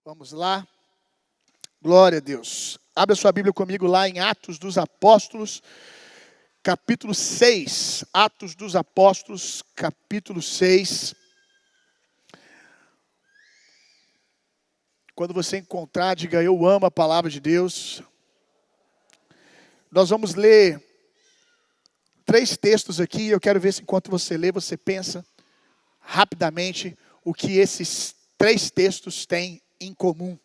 Vamos lá. Glória a Deus. Abra sua Bíblia comigo lá em Atos dos Apóstolos, capítulo 6. Atos dos Apóstolos, capítulo 6. Quando você encontrar, diga: eu amo a palavra de Deus. Nós vamos ler 3 textos aqui. Eu quero ver se enquanto você lê, você pensa rapidamente o que esses 3 textos têm em comum.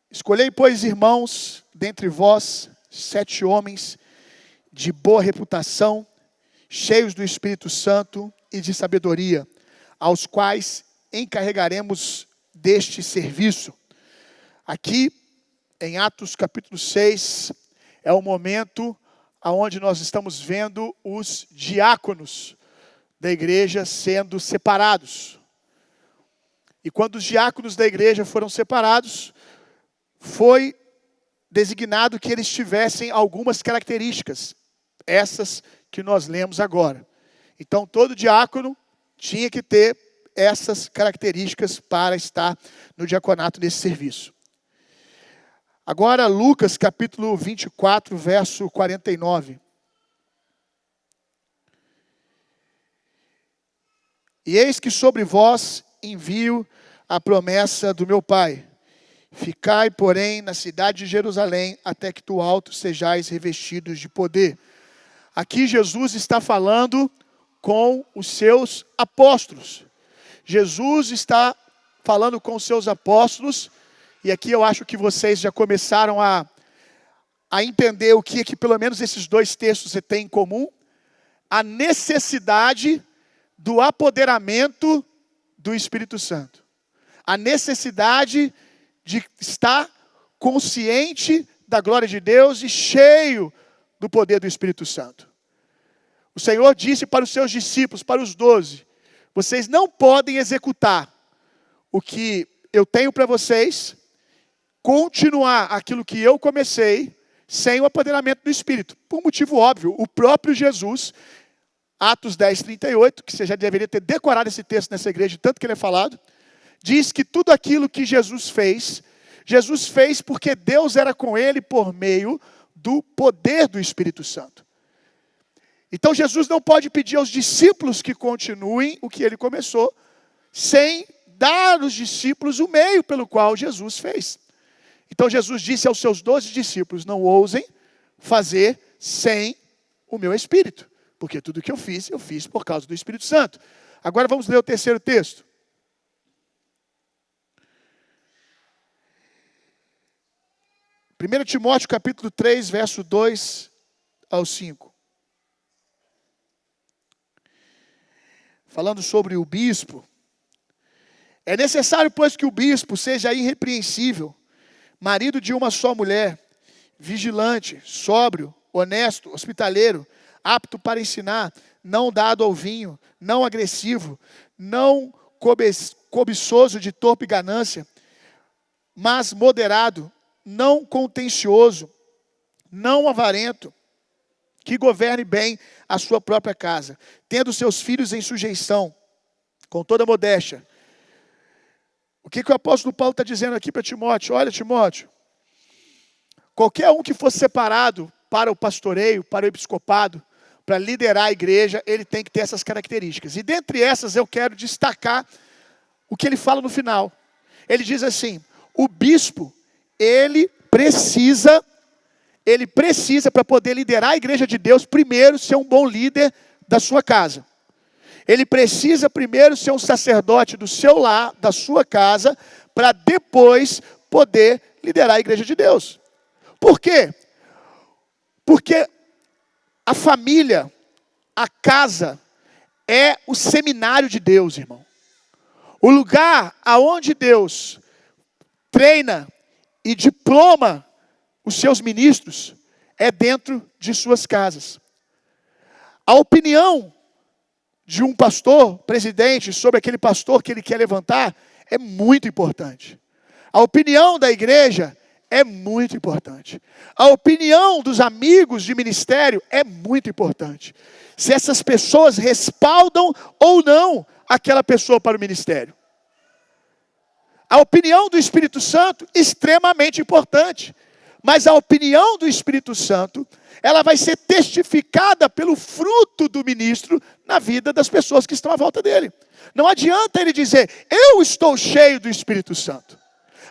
Escolhei, pois, irmãos, dentre vós, 7 homens de boa reputação, cheios do Espírito Santo e de sabedoria, aos quais encarregaremos deste serviço. Aqui, em Atos capítulo 6, é o momento onde nós estamos vendo os diáconos da igreja sendo separados. E quando os diáconos da igreja foram separados, foi designado que eles tivessem algumas características, essas que nós lemos agora. Então, todo diácono tinha que ter essas características para estar no diaconato nesse serviço. Agora, Lucas capítulo 24, verso 49. E eis que sobre vós envio a promessa do meu Pai. Ficai, porém, na cidade de Jerusalém, até que do alto sejais revestidos de poder. Aqui Jesus está falando com os seus apóstolos. Jesus está falando com os seus apóstolos, e aqui eu acho que vocês já começaram a entender o que pelo menos esses 2 textos têm em comum. A necessidade do apoderamento do Espírito Santo. A necessidade de estar consciente da glória de Deus e cheio do poder do Espírito Santo. O Senhor disse para os seus discípulos, para os 12, vocês não podem executar o que eu tenho para vocês, continuar aquilo que eu comecei, sem o apoderamento do Espírito. Por motivo óbvio, o próprio Jesus, Atos 10, 38, que você já deveria ter decorado esse texto nessa igreja, tanto que ele é falado, diz que tudo aquilo que Jesus fez porque Deus era com ele por meio do poder do Espírito Santo. Então Jesus não pode pedir aos discípulos que continuem o que ele começou, sem dar aos discípulos o meio pelo qual Jesus fez. Então Jesus disse aos seus 12 discípulos, não ousem fazer sem o meu Espírito, porque tudo que eu fiz por causa do Espírito Santo. Agora vamos ler o terceiro texto. 1 Timóteo capítulo 3, verso 2 ao 5. Falando sobre o bispo. É necessário, pois, que o bispo seja irrepreensível, marido de uma só mulher, vigilante, sóbrio, honesto, hospitaleiro, apto para ensinar, não dado ao vinho, não agressivo, não cobiçoso de torpe ganância, mas moderado, não contencioso, não avarento, que governe bem a sua própria casa, tendo seus filhos em sujeição, com toda modéstia. O que o apóstolo Paulo está dizendo aqui para Timóteo? Olha, Timóteo, qualquer um que for separado para o pastoreio, para o episcopado, para liderar a igreja, ele tem que ter essas características. E dentre essas eu quero destacar o que ele fala no final. Ele diz assim, o bispo, ele precisa para poder liderar a igreja de Deus, primeiro ser um bom líder da sua casa. Ele precisa primeiro ser um sacerdote do seu lar, da sua casa, para depois poder liderar a igreja de Deus. Por quê? Porque a família, a casa, é o seminário de Deus, irmão. O lugar aonde Deus treina e diploma os seus ministros é dentro de suas casas. A opinião de um pastor, presidente, sobre aquele pastor que ele quer levantar, é muito importante. A opinião da igreja é muito importante. A opinião dos amigos de ministério é muito importante. Se essas pessoas respaldam ou não aquela pessoa para o ministério. A opinião do Espírito Santo, extremamente importante. Mas a opinião do Espírito Santo, ela vai ser testificada pelo fruto do ministro na vida das pessoas que estão à volta dele. Não adianta ele dizer, eu estou cheio do Espírito Santo.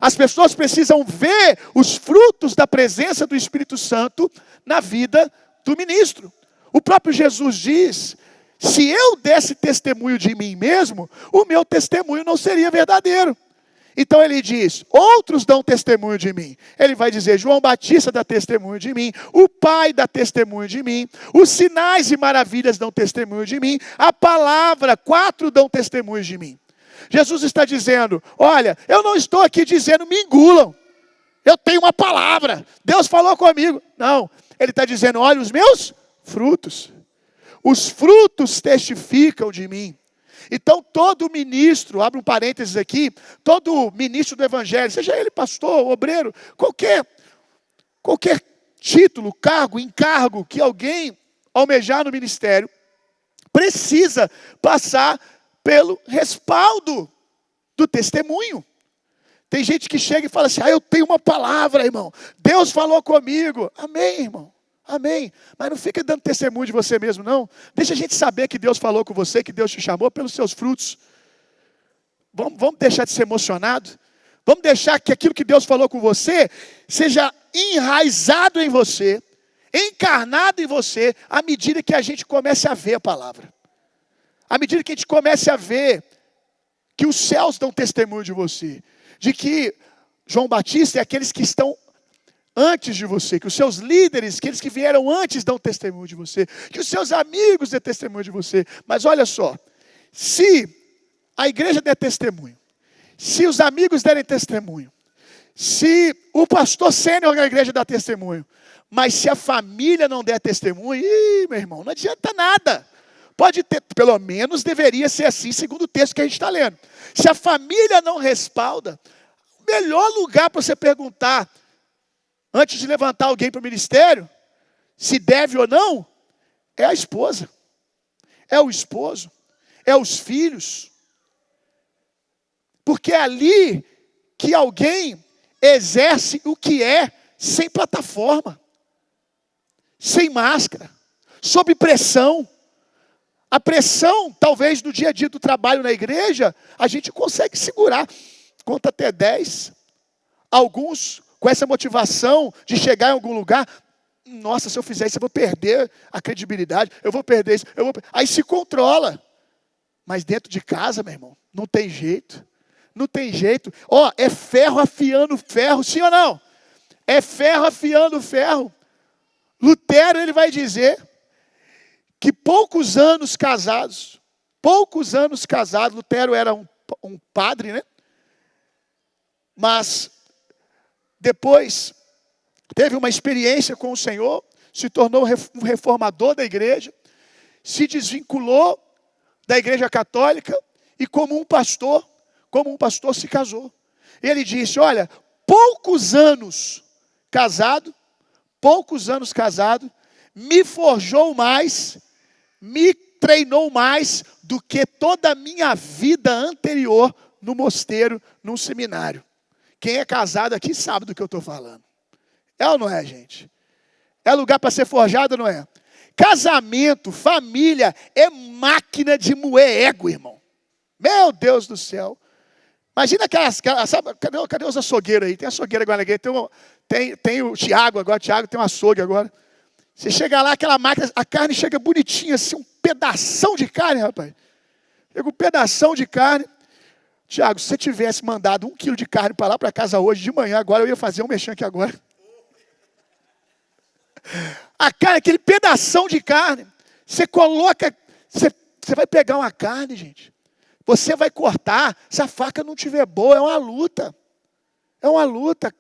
As pessoas precisam ver os frutos da presença do Espírito Santo na vida do ministro. O próprio Jesus diz, se eu desse testemunho de mim mesmo, o meu testemunho não seria verdadeiro. Então ele diz, outros dão testemunho de mim. Ele vai dizer, João Batista dá testemunho de mim, o Pai dá testemunho de mim, os sinais e maravilhas dão testemunho de mim, a palavra, 4 dão testemunho de mim. Jesus está dizendo, olha, eu não estou aqui dizendo, me engulam. Eu tenho uma palavra, Deus falou comigo. Não, ele está dizendo, olha os meus frutos. Os frutos testificam de mim. Então todo ministro, abre um parênteses aqui, todo ministro do evangelho, seja ele pastor, obreiro, qualquer título, cargo, encargo que alguém almejar no ministério, precisa passar pelo respaldo do testemunho. Tem gente que chega e fala assim, eu tenho uma palavra, irmão, Deus falou comigo. Amém, irmão. Amém. Mas não fica dando testemunho de você mesmo, não. Deixa a gente saber que Deus falou com você, que Deus te chamou pelos seus frutos. Vamos deixar de ser emocionado. Vamos deixar que aquilo que Deus falou com você seja enraizado em você, encarnado em você, à medida que a gente comece a ver a palavra. À medida que a gente comece a ver que os céus dão testemunho de você. De que João Batista é aqueles que estão antes de você, que os seus líderes, aqueles que vieram antes dão testemunho de você, que os seus amigos dêem testemunho de você. Mas olha só, se a igreja der testemunho, se os amigos derem testemunho, se o pastor sênior da igreja dá testemunho, mas se a família não der testemunho, meu irmão, não adianta nada. Pode ter, pelo menos deveria ser assim, segundo o texto que a gente está lendo. Se a família não respalda, o melhor lugar para você perguntar, antes de levantar alguém para o ministério, se deve ou não, é a esposa, é o esposo, é os filhos. Porque é ali que alguém exerce o que é sem plataforma, sem máscara, sob pressão. A pressão, talvez, do dia a dia do trabalho na igreja, a gente consegue segurar. Conta até 10. Alguns, com essa motivação de chegar em algum lugar, nossa, se eu fizer isso, eu vou perder a credibilidade, eu vou perder isso, aí se controla. Mas dentro de casa, meu irmão, não tem jeito. Não tem jeito. É ferro afiando ferro, sim ou não? É ferro afiando ferro. Lutero, ele vai dizer que poucos anos casados, Lutero era um padre, né? Mas depois teve uma experiência com o Senhor, se tornou um reformador da igreja, se desvinculou da igreja católica e como um pastor se casou. Ele disse, olha, poucos anos casado, me forjou mais, me treinou mais do que toda a minha vida anterior no mosteiro, num seminário. Quem é casado aqui sabe do que eu estou falando. É ou não é, gente? É lugar para ser forjado, não é? Casamento, família, é máquina de moer ego, irmão. Meu Deus do céu. Imagina sabe, cadê os açougueiros aí? Tem açougueiro agora, tem o Tiago agora, tem um açougue agora. Você chega lá, aquela máquina, a carne chega bonitinha, assim, um pedação de carne, rapaz. Chega um pedação de carne. Tiago, se você tivesse mandado 1 quilo de carne para lá para casa hoje, de manhã, agora eu ia fazer um mexão aqui agora. A carne, aquele pedação de carne, você coloca, você vai pegar uma carne, gente. Você vai cortar, se a faca não estiver boa, é uma luta. É uma luta.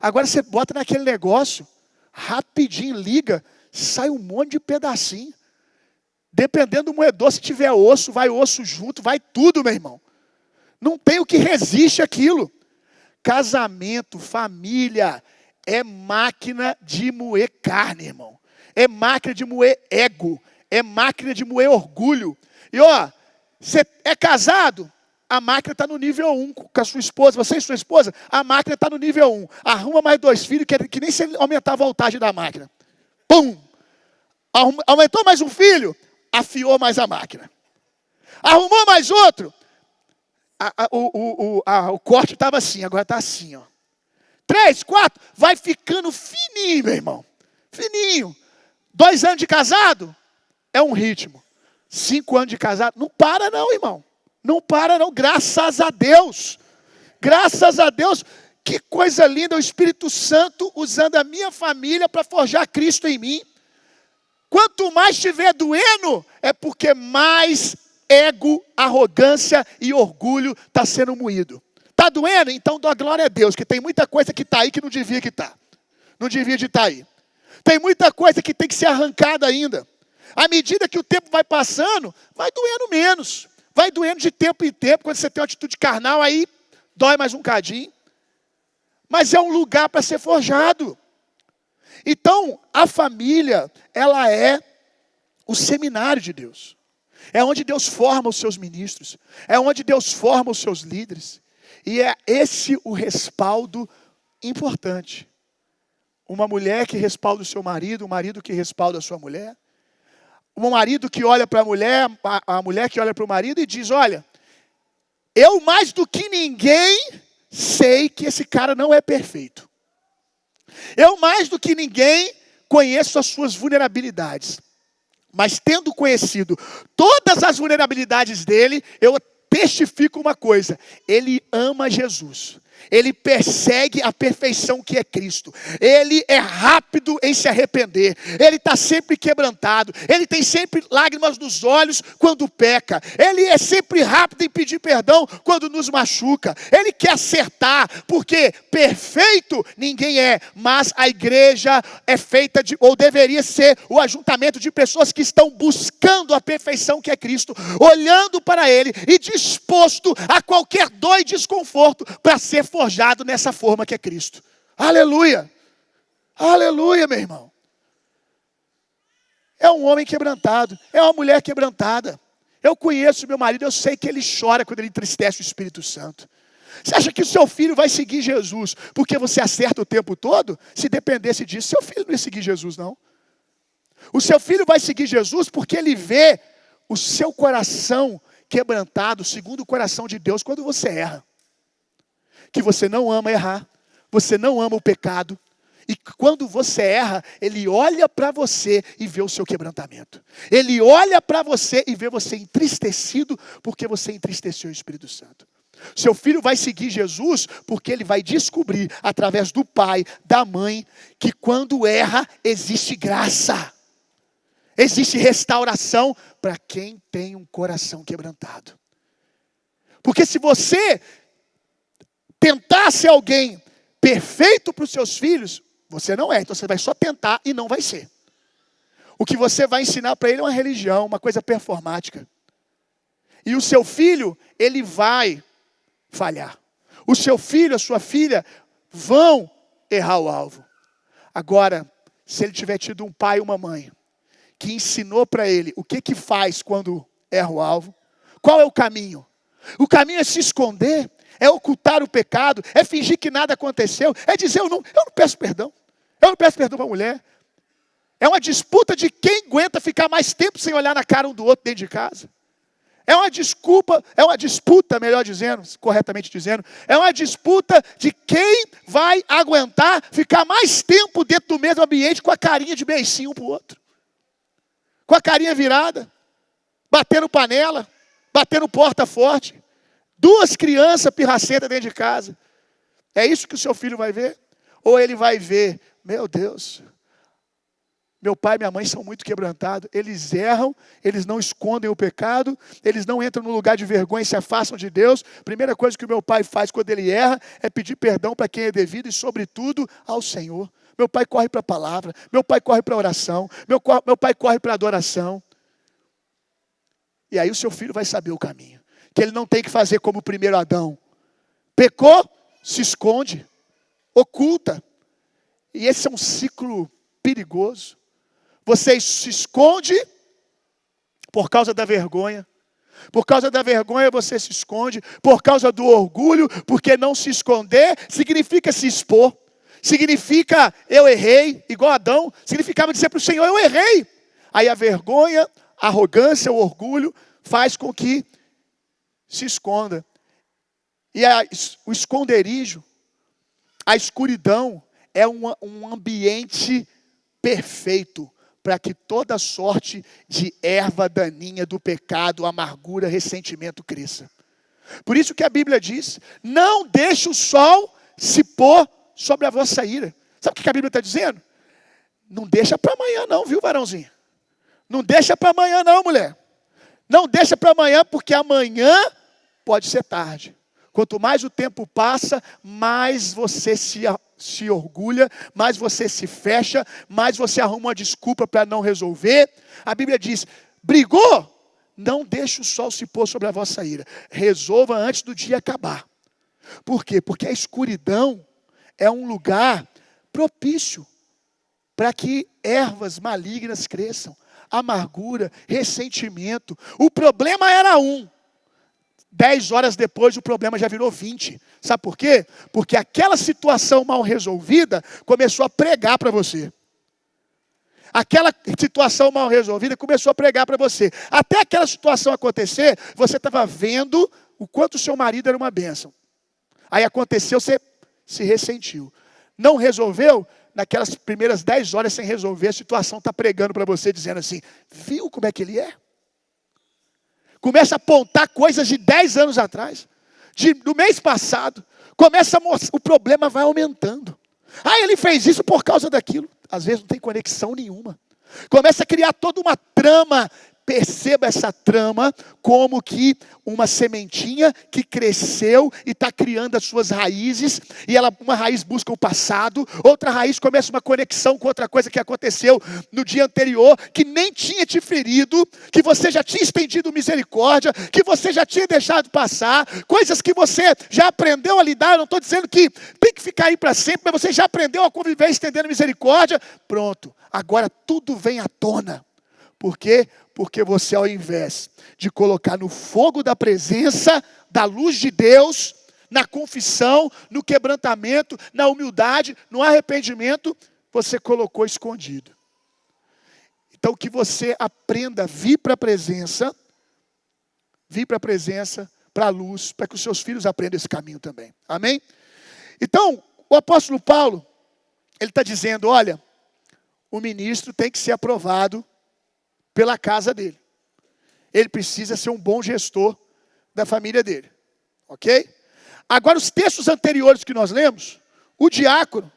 Agora você bota naquele negócio, rapidinho, liga, sai um monte de pedacinho. Dependendo do moedor, se tiver osso, vai osso junto, vai tudo, meu irmão. Não tem o que resiste aquilo. Casamento, família, é máquina de moer carne, irmão. É máquina de moer ego. É máquina de moer orgulho. E você é casado? a máquina está no nível 1 com a sua esposa, você e sua esposa, a máquina está no nível 1. Arruma mais 2 filhos, que nem se aumentar a voltagem da máquina. Pum! Aumentou mais um filho, afiou mais a máquina. Arrumou mais outro, o corte estava assim, agora está assim, ó. 3, 4, vai ficando fininho, meu irmão. Fininho. 2 anos de casado, é um ritmo. 5 anos de casado, não para não, irmão. Não para não, graças a Deus. Graças a Deus, que coisa linda, o Espírito Santo usando a minha família para forjar Cristo em mim. Quanto mais estiver doendo, é porque mais ego, arrogância e orgulho está sendo moído. Está doendo? Então dá glória a Deus, que tem muita coisa que está aí que não devia que estar. Não devia de estar aí. Tem muita coisa que tem que ser arrancada ainda. À medida que o tempo vai passando, vai doendo menos. Vai doendo de tempo em tempo. Quando você tem uma atitude carnal, aí dói mais um cadinho. Mas é um lugar para ser forjado. Então, a família, ela é o seminário de Deus. É onde Deus forma os seus ministros. É onde Deus forma os seus líderes. E é esse o respaldo importante. Uma mulher que respalda o seu marido, um marido que respalda a sua mulher. Um marido que olha para a mulher que olha para o marido e diz, olha, eu mais do que ninguém sei que esse cara não é perfeito. Eu mais do que ninguém conheço as suas vulnerabilidades. Mas tendo conhecido todas as vulnerabilidades dele, eu testifico uma coisa, ele ama Jesus. Ele persegue a perfeição que é Cristo. Ele é rápido em se arrepender. Ele está sempre quebrantado. Ele tem sempre lágrimas nos olhos quando peca. Ele é sempre rápido em pedir perdão quando nos machuca. Ele quer acertar, porque perfeito ninguém é. Mas a igreja é feita de, ou deveria ser, o ajuntamento de pessoas que estão buscando a perfeição que é Cristo, olhando para Ele e disposto a qualquer dor e desconforto para ser forjado nessa forma que é Cristo. Aleluia! Aleluia, meu irmão. É um homem quebrantado, é uma mulher quebrantada. Eu conheço meu marido, eu sei que ele chora quando ele entristece o Espírito Santo. Você acha que o seu filho vai seguir Jesus porque você acerta o tempo todo? Se dependesse disso, seu filho não ia seguir Jesus, não. O seu filho vai seguir Jesus porque ele vê o seu coração quebrantado, segundo o coração de Deus, quando você erra. Que você não ama errar, você não ama o pecado. E quando você erra, ele olha para você e vê o seu quebrantamento. Ele olha para você e vê você entristecido porque você entristeceu o Espírito Santo. Seu filho vai seguir Jesus porque ele vai descobrir, através do pai, da mãe, que quando erra, existe graça. Existe restauração para quem tem um coração quebrantado. Porque se você tentar ser alguém perfeito para os seus filhos, você não é. Então você vai só tentar e não vai ser. O que você vai ensinar para ele é uma religião, uma coisa performática. E o seu filho, ele vai falhar. O seu filho, a sua filha, vão errar o alvo. Agora, se ele tiver tido um pai e uma mãe que ensinou para ele o que faz quando erra o alvo, qual é o caminho? O caminho é se esconder, é ocultar o pecado, é fingir que nada aconteceu, é dizer eu não peço perdão. Eu não peço perdão para a mulher. É uma disputa de quem aguenta ficar mais tempo sem olhar na cara um do outro dentro de casa. É uma disputa, melhor dizendo, corretamente dizendo, é uma disputa de quem vai aguentar ficar mais tempo dentro do mesmo ambiente com a carinha de beicinho um para o outro. Com a carinha virada, batendo panela, batendo porta forte. 2 crianças pirracentas dentro de casa. É isso que o seu filho vai ver? Ou ele vai ver, meu Deus, meu pai e minha mãe são muito quebrantados. Eles erram, eles não escondem o pecado, eles não entram no lugar de vergonha e se afastam de Deus. Primeira coisa que o meu pai faz quando ele erra é pedir perdão para quem é devido e, sobretudo, ao Senhor. Meu pai corre para a palavra, meu pai corre para a oração, meu pai corre para a adoração. E aí o seu filho vai saber o caminho. Que ele não tem que fazer como o primeiro Adão. Pecou, se esconde, oculta. E esse é um ciclo perigoso. Você se esconde por causa da vergonha. Por causa da vergonha você se esconde. Por causa do orgulho, porque não se esconder significa se expor. Significa eu errei, igual Adão. Significava dizer para o Senhor, eu errei. Aí a vergonha, a arrogância, o orgulho faz com que se esconda. E o esconderijo, a escuridão, é um ambiente perfeito para que toda sorte de erva daninha do pecado, amargura, ressentimento cresça. Por isso que a Bíblia diz, não deixe o sol se pôr sobre a vossa ira. Sabe o que a Bíblia está dizendo? Não deixa para amanhã não, viu, varãozinho? Não deixa para amanhã não, mulher. Não deixa para amanhã, porque amanhã pode ser tarde. Quanto mais o tempo passa, mais você se orgulha, mais você se fecha, mais você arruma uma desculpa para não resolver. A Bíblia diz, brigou? Não deixe o sol se pôr sobre a vossa ira. Resolva antes do dia acabar. Por quê? Porque a escuridão é um lugar propício para que ervas malignas cresçam. Amargura, ressentimento. O problema era 10 horas depois o problema já virou 20. Sabe por quê? Porque aquela situação mal resolvida começou a pregar para você. Aquela situação mal resolvida começou a pregar para você. Até aquela situação acontecer, você estava vendo o quanto o seu marido era uma bênção. Aí aconteceu, você se ressentiu. Não resolveu? Naquelas primeiras 10 horas sem resolver, a situação está pregando para você, dizendo assim, viu como é que ele é? Começa a apontar coisas de 10 anos atrás, do mês passado. Começa a mostrar, o problema vai aumentando. Ele fez isso por causa daquilo. Às vezes não tem conexão nenhuma. Começa a criar toda uma trama. Perceba essa trama como que uma sementinha que cresceu e está criando as suas raízes. E uma raiz busca o passado, outra raiz começa uma conexão com outra coisa que aconteceu no dia anterior, que nem tinha te ferido, que você já tinha estendido misericórdia, que você já tinha deixado passar, coisas que você já aprendeu a lidar. Eu não estou dizendo que tem que ficar aí para sempre, mas você já aprendeu a conviver estendendo misericórdia. Pronto, agora tudo vem à tona. Por quê? Porque você, ao invés de colocar no fogo da presença, da luz de Deus, na confissão, no quebrantamento, na humildade, no arrependimento, você colocou escondido. Então, que você aprenda a vir para a presença, para a luz, para que os seus filhos aprendam esse caminho também. Amém? Então, o apóstolo Paulo, ele está dizendo, olha, o ministro tem que ser aprovado pela casa dele. Ele precisa ser um bom gestor da família dele. Ok? Agora, os textos anteriores que nós lemos, o diácono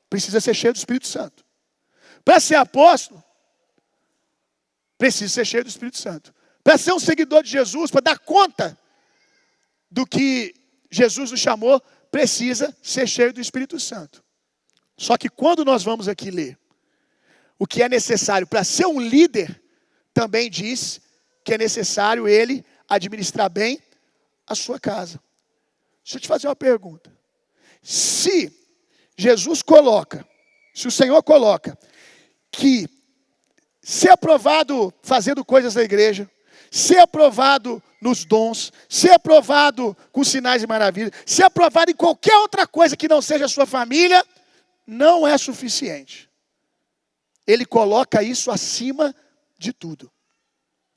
precisa ser cheio do Espírito Santo. Para ser apóstolo, precisa ser cheio do Espírito Santo. Para ser um seguidor de Jesus, para dar conta do que Jesus nos chamou, precisa ser cheio do Espírito Santo. Só que quando nós vamos aqui ler o que é necessário para ser um líder, também diz que é necessário ele administrar bem a sua casa. Deixa eu te fazer uma pergunta. Se o Senhor coloca que ser aprovado fazendo coisas da igreja, ser aprovado nos dons, ser aprovado com sinais e maravilhas, ser aprovado em qualquer outra coisa que não seja a sua família, não é suficiente. Ele coloca isso acima de tudo.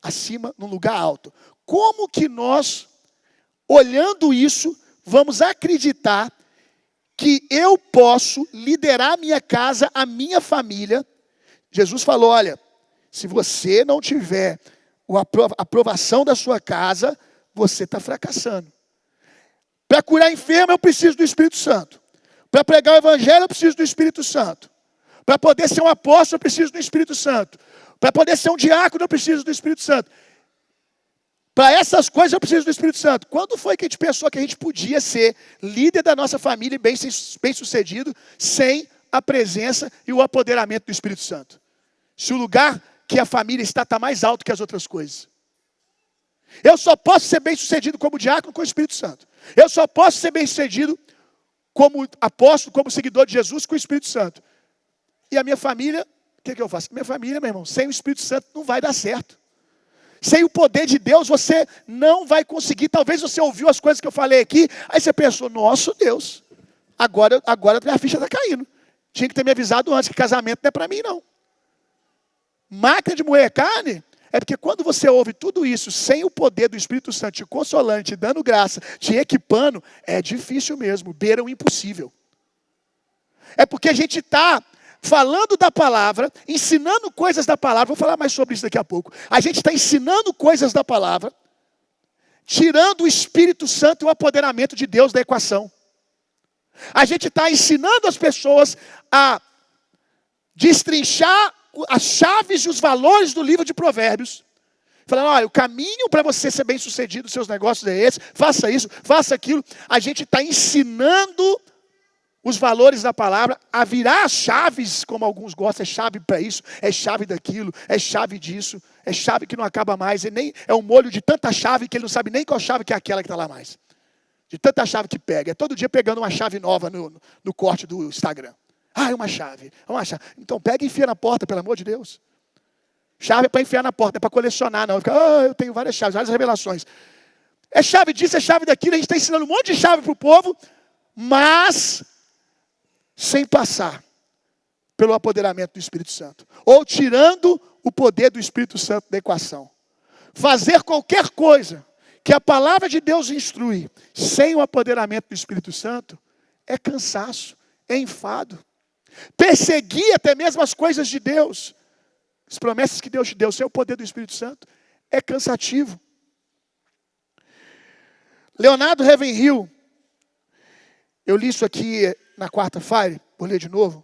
Acima, num lugar alto. Como que nós, olhando isso, vamos acreditar que eu posso liderar a minha casa, a minha família? Jesus falou, olha, se você não tiver a aprovação da sua casa, você está fracassando. Para curar enfermo, eu preciso do Espírito Santo. Para pregar o Evangelho, eu preciso do Espírito Santo. Para poder ser um apóstolo, eu preciso do Espírito Santo. Para poder ser um diácono, eu preciso do Espírito Santo. Para essas coisas, eu preciso do Espírito Santo. Quando foi que a gente pensou que a gente podia ser líder da nossa família bem sucedido, sem a presença e o apoderamento do Espírito Santo? Se o lugar que a família está mais alto que as outras coisas. Eu só posso ser bem sucedido como diácono com o Espírito Santo. Eu só posso ser bem sucedido como apóstolo, como seguidor de Jesus com o Espírito Santo. E a minha família, o que eu faço? Minha família, meu irmão, sem o Espírito Santo não vai dar certo. Sem o poder de Deus, você não vai conseguir. Talvez você ouviu as coisas que eu falei aqui, aí você pensou, nosso Deus, agora minha ficha está caindo. Tinha que ter me avisado antes que casamento não é para mim, não. Máquina de moer carne é porque quando você ouve tudo isso, sem o poder do Espírito Santo te consolando, te dando graça, te equipando, é difícil mesmo, beira o impossível. É porque a gente está falando da palavra, ensinando coisas da palavra, vou falar mais sobre isso daqui a pouco. A gente está ensinando coisas da palavra, tirando o Espírito Santo e o apoderamento de Deus da equação. A gente está ensinando as pessoas a destrinchar as chaves e os valores do livro de Provérbios. Falando, olha, o caminho para você ser bem sucedido nos seus negócios é esse, faça isso, faça aquilo. A gente está ensinando os valores da palavra a virar as chaves, como alguns gostam, é chave para isso, é chave daquilo, é chave disso, é chave que não acaba mais, é um molho de tanta chave que ele não sabe nem qual chave que é aquela que está lá mais. De tanta chave que pega, é todo dia pegando uma chave nova no corte do Instagram. Ah, é uma chave. Então pega e enfia na porta, pelo amor de Deus. Chave é para enfiar na porta, não é para colecionar, não. Eu tenho várias chaves, várias revelações. É chave disso, é chave daquilo. A gente está ensinando um monte de chave para o povo, mas sem passar pelo apoderamento do Espírito Santo. Ou tirando o poder do Espírito Santo da equação. Fazer qualquer coisa que a palavra de Deus instrui, sem o apoderamento do Espírito Santo, é cansaço, é enfado. Perseguir até mesmo as coisas de Deus, as promessas que Deus te deu, sem o poder do Espírito Santo, é cansativo. Leonardo Ravenhill, eu li isso aqui na quarta-feira, vou ler de novo.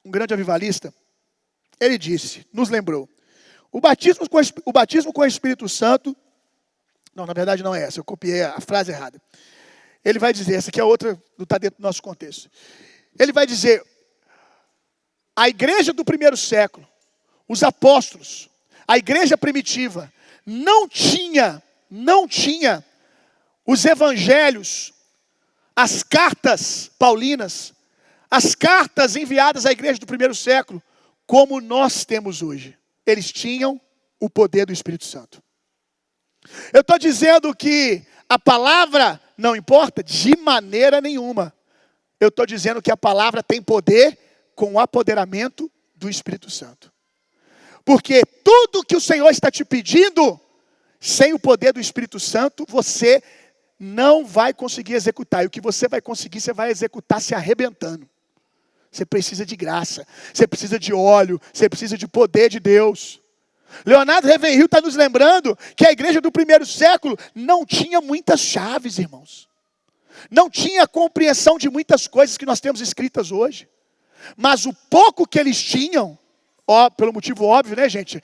Um grande avivalista, ele disse, nos lembrou, o batismo com o Espírito Santo, não, na verdade não é essa, eu copiei a frase errada. Ele vai dizer, essa aqui é outra, não está dentro do nosso contexto. Ele vai dizer, a igreja do primeiro século, os apóstolos, a igreja primitiva, não tinha os evangelhos, as cartas paulinas, as cartas enviadas à igreja do primeiro século, como nós temos hoje. Eles tinham o poder do Espírito Santo. Eu estou dizendo que a palavra não importa? De maneira nenhuma. Eu estou dizendo que a palavra tem poder com o apoderamento do Espírito Santo. Porque tudo que o Senhor está te pedindo, sem o poder do Espírito Santo, você não vai conseguir executar. E o que você vai conseguir, você vai executar se arrebentando. Você precisa de graça, você precisa de óleo, você precisa de poder de Deus. Leonardo Ravenhill está nos lembrando que a igreja do primeiro século não tinha muitas chaves, irmãos. Não tinha compreensão de muitas coisas que nós temos escritas hoje. Mas o pouco que eles tinham, pelo motivo óbvio, né, gente?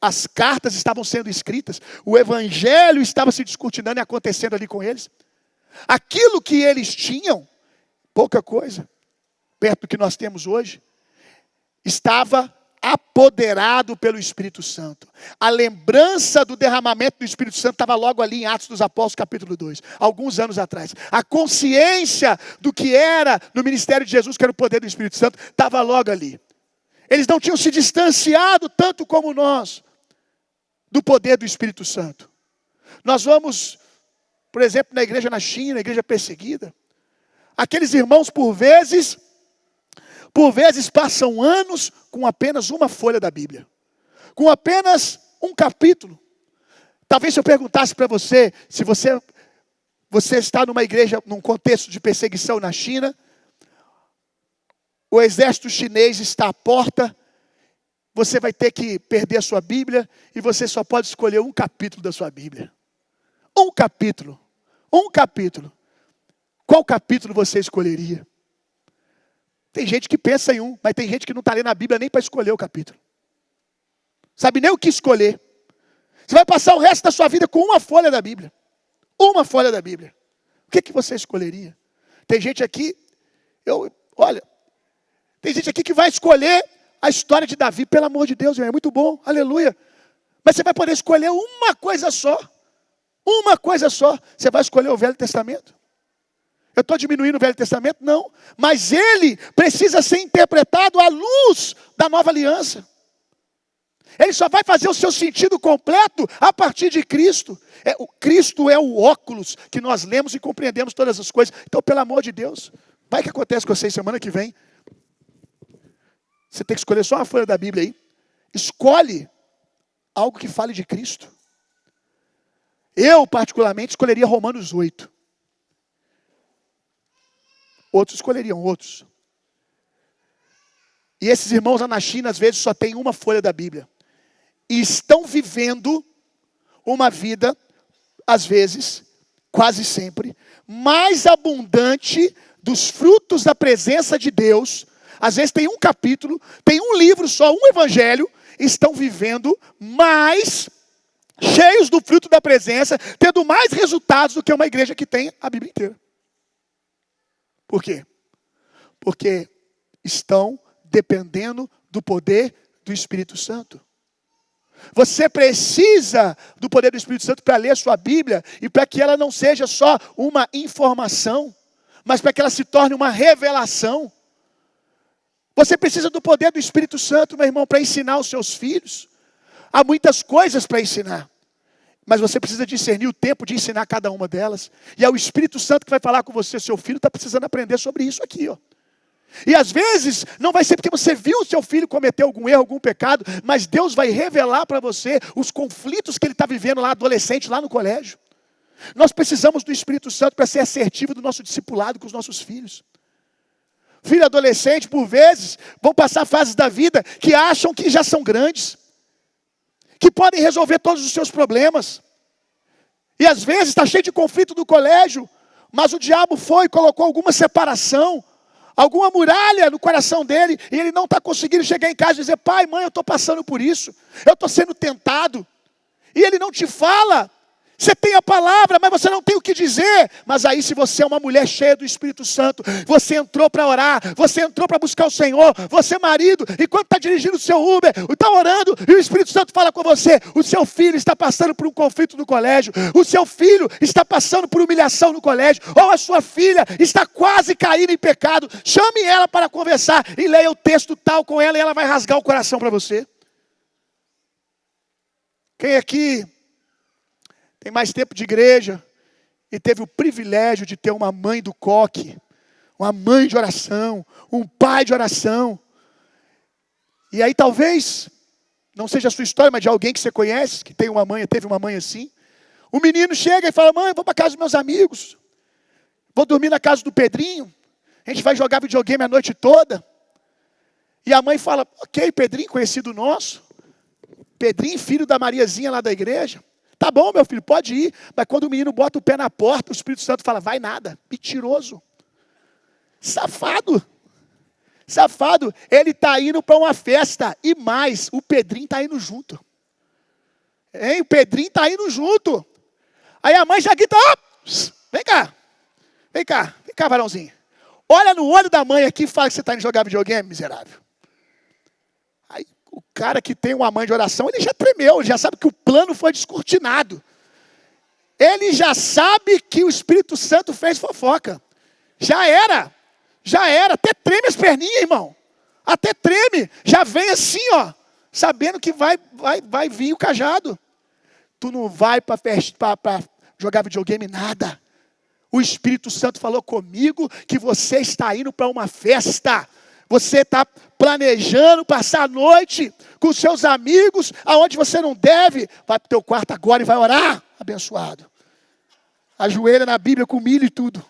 As cartas estavam sendo escritas, o evangelho estava se descortinando e acontecendo ali com eles. Aquilo que eles tinham, pouca coisa, perto do que nós temos hoje, estava apoderado pelo Espírito Santo. A lembrança do derramamento do Espírito Santo estava logo ali em Atos dos Apóstolos, capítulo 2, alguns anos atrás. A consciência do que era no ministério de Jesus, que era o poder do Espírito Santo, estava logo ali. Eles não tinham se distanciado tanto como nós do poder do Espírito Santo. Nós vamos, por exemplo, na igreja na China, na igreja perseguida. Aqueles irmãos, por vezes passam anos com apenas uma folha da Bíblia. Com apenas um capítulo. Talvez se eu perguntasse para você, se você está numa igreja, num contexto de perseguição na China, o exército chinês está à porta, você vai ter que perder a sua Bíblia e você só pode escolher um capítulo da sua Bíblia. Um capítulo. Qual capítulo você escolheria? Tem gente que pensa em um, mas tem gente que não está lendo a Bíblia nem para escolher o capítulo. Sabe nem o que escolher. Você vai passar o resto da sua vida com uma folha da Bíblia. Uma folha da Bíblia. O que você escolheria? Tem gente aqui, tem gente aqui que vai escolher a história de Davi, pelo amor de Deus, é muito bom, aleluia. Mas você vai poder escolher uma coisa só. Uma coisa só. Você vai escolher o Velho Testamento. Eu estou diminuindo o Velho Testamento? Não. Mas ele precisa ser interpretado à luz da nova aliança. Ele só vai fazer o seu sentido completo a partir de Cristo. Cristo é o óculos que nós lemos e compreendemos todas as coisas. Então, pelo amor de Deus, vai que acontece com vocês semana que vem. Você tem que escolher só uma folha da Bíblia aí. Escolhe algo que fale de Cristo. Eu, particularmente, escolheria Romanos 8. Outros escolheriam outros. E esses irmãos lá na China, às vezes, só tem uma folha da Bíblia. E estão vivendo uma vida, às vezes, quase sempre, mais abundante dos frutos da presença de Deus. Às vezes tem um capítulo, tem um livro só, um evangelho, estão vivendo mais cheios do fruto da presença, tendo mais resultados do que uma igreja que tem a Bíblia inteira. Por quê? Porque estão dependendo do poder do Espírito Santo. Você precisa do poder do Espírito Santo para ler sua Bíblia e para que ela não seja só uma informação, mas para que ela se torne uma revelação. Você precisa do poder do Espírito Santo, meu irmão, para ensinar os seus filhos. Há muitas coisas para ensinar, mas você precisa discernir o tempo de ensinar cada uma delas. E é o Espírito Santo que vai falar com você. Seu filho está precisando aprender sobre isso aqui, ó. E às vezes, não vai ser porque você viu o seu filho cometer algum erro, algum pecado, mas Deus vai revelar para você os conflitos que ele está vivendo lá, adolescente, lá no colégio. Nós precisamos do Espírito Santo para ser assertivo do nosso discipulado com os nossos filhos. Filho adolescente, por vezes, vão passar fases da vida que acham que já são grandes, que podem resolver todos os seus problemas. E às vezes está cheio de conflito no colégio, mas o diabo foi e colocou alguma separação, alguma muralha no coração dele, e ele não está conseguindo chegar em casa e dizer: pai, mãe, eu estou passando por isso, eu estou sendo tentado. E ele não te fala. Você tem a palavra, mas você não tem o que dizer. Mas aí, se você é uma mulher cheia do Espírito Santo, você entrou para orar, você entrou para buscar o Senhor, você marido, enquanto está dirigindo o seu Uber, está orando, e o Espírito Santo fala com você: o seu filho está passando por um conflito no colégio, o seu filho está passando por humilhação no colégio, ou a sua filha está quase caindo em pecado. Chame ela para conversar e leia o texto tal com ela, e ela vai rasgar o coração para você. Quem aqui tem mais tempo de igreja e teve o privilégio de ter uma mãe do coque, uma mãe de oração, um pai de oração? E aí talvez, não seja a sua história, mas de alguém que você conhece, que tem uma mãe, teve uma mãe assim. O menino chega e fala: mãe, vou para casa dos meus amigos, vou dormir na casa do Pedrinho, a gente vai jogar videogame a noite toda. E a mãe fala: ok, Pedrinho, conhecido nosso, Pedrinho, filho da Mariazinha lá da igreja. Tá bom, meu filho, pode ir. Mas quando o menino bota o pé na porta, o Espírito Santo fala: vai nada, mentiroso, safado. Safado, ele está indo para uma festa. E mais, o Pedrinho está indo junto. Hein? O Pedrinho está indo junto. Aí a mãe já grita: vem cá, varãozinho. Olha no olho da mãe aqui e fala que você está indo jogar videogame, miserável. Aí o cara que tem uma mãe de oração, ele já tremeu, ele já sabe que o plano foi descortinado. Ele já sabe que o Espírito Santo fez fofoca. Já era, até treme as perninhas, irmão. Até treme, já vem assim, ó, sabendo que vai vir o cajado. Tu não vai para jogar videogame, nada. O Espírito Santo falou comigo que você está indo para uma festa. Você está planejando passar a noite com seus amigos, aonde você não deve. Vai para o teu quarto agora e vai orar, abençoado. Ajoelha na Bíblia com milho e tudo.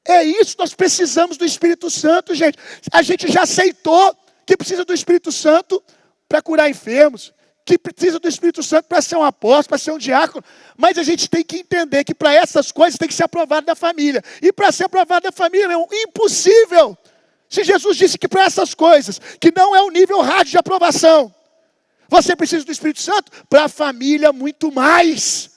É isso, nós precisamos do Espírito Santo, gente. A gente já aceitou que precisa do Espírito Santo para curar enfermos, que precisa do Espírito Santo para ser um apóstolo, para ser um diácono. Mas a gente tem que entender que para essas coisas tem que ser aprovado da família. E para ser aprovado da família é impossível. Se Jesus disse que para essas coisas, que não é o nível rádio de aprovação, você precisa do Espírito Santo, para a família muito mais.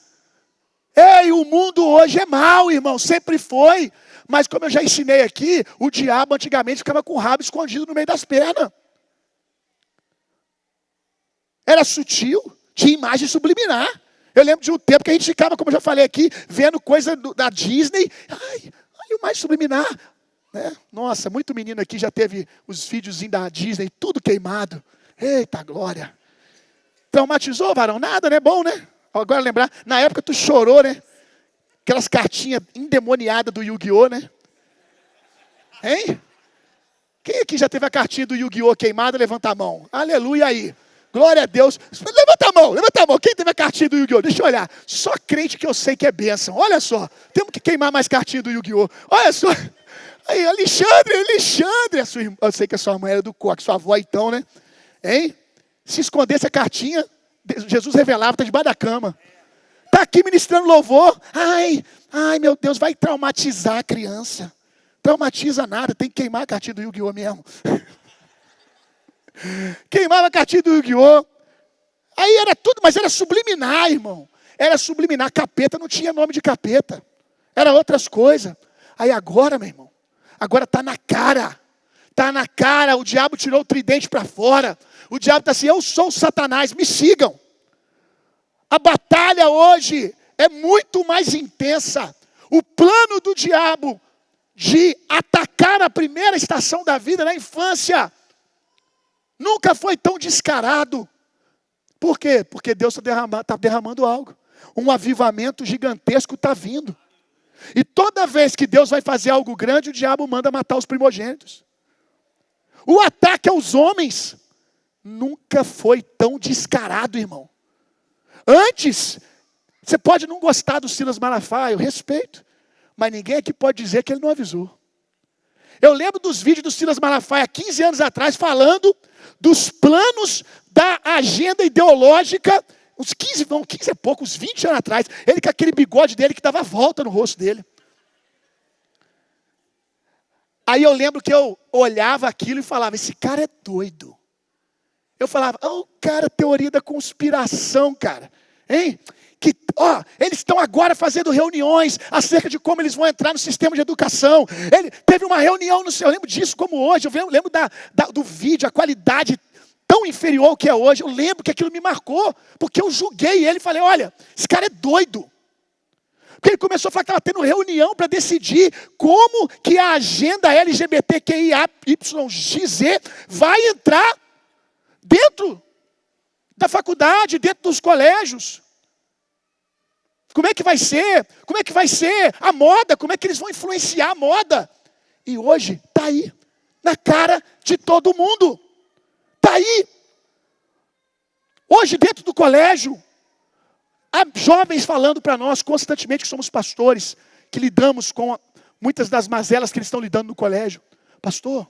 Ei, o mundo hoje é mau, irmão, sempre foi. Mas como eu já ensinei aqui, o diabo antigamente ficava com o rabo escondido no meio das pernas. Era sutil, tinha imagem subliminar. Eu lembro de um tempo que a gente ficava, como eu já falei aqui, vendo coisa da Disney. Ai, o mais subliminar. Né? Nossa, muito menino aqui já teve os videozinhos da Disney, tudo queimado. Eita glória. Traumatizou, varão? Nada, né? Bom, né? Agora lembrar, na época tu chorou, né? Aquelas cartinhas endemoniadas do Yu-Gi-Oh, né? Hein? Quem aqui já teve a cartinha do Yu-Gi-Oh queimada? Levanta a mão. Aleluia aí. Glória a Deus. Levanta a mão, levanta a mão. Quem teve a cartinha do Yu-Gi-Oh? Deixa eu olhar. Só crente que eu sei que é bênção. Olha só. Temos que queimar mais cartinha do Yu-Gi-Oh. Olha só. Aí, Alexandre. Eu sei que a sua mãe era do coque, sua avó então, né? Hein? Se escondesse a cartinha, Jesus revelava, está debaixo da cama. Está aqui ministrando louvor. Ai, meu Deus, vai traumatizar a criança. Traumatiza nada, tem que queimar a cartinha do Yu-Gi-Oh mesmo. Queimava a cartinha do Yu-Gi-Oh! Aí era tudo, mas era subliminar, irmão. Era subliminar. Capeta não tinha nome de capeta. Era outras coisas. Aí agora, meu irmão, agora está na cara. Está na cara, o diabo tirou o tridente para fora. O diabo está assim, eu sou o Satanás, me sigam. A batalha hoje é muito mais intensa. O plano do diabo de atacar a primeira estação da vida na infância nunca foi tão descarado. Por quê? Porque Deus está derramando algo. Um avivamento gigantesco está vindo. E toda vez que Deus vai fazer algo grande, o diabo manda matar os primogênitos. O ataque aos homens nunca foi tão descarado, irmão. Antes, você pode não gostar do Silas Malafaia, eu respeito. Mas ninguém aqui pode dizer que ele não avisou. Eu lembro dos vídeos do Silas Malafaia, 15 anos atrás, falando dos planos da agenda ideológica, uns 15 é pouco, uns 20 anos atrás. Ele com aquele bigode dele que dava volta no rosto dele. Aí eu lembro que eu olhava aquilo e falava, esse cara é doido. Eu falava, cara, teoria da conspiração, cara. Hein? Eles estão agora fazendo reuniões acerca de como eles vão entrar no sistema de educação. Ele teve uma reunião, eu lembro disso como hoje, eu lembro do vídeo, a qualidade tão inferior ao que é hoje. Eu lembro que aquilo me marcou, porque eu julguei ele e falei, olha, esse cara é doido. Porque ele começou a falar que estava tendo reunião para decidir como que a agenda LGBTQIAYXZ vai entrar dentro da faculdade, dentro dos colégios. Como é que vai ser? Como é que vai ser a moda? Como é que eles vão influenciar a moda? E hoje está aí, na cara de todo mundo. Está aí. Hoje dentro do colégio, há jovens falando para nós constantemente, que somos pastores, que lidamos com muitas das mazelas que eles estão lidando no colégio. Pastor,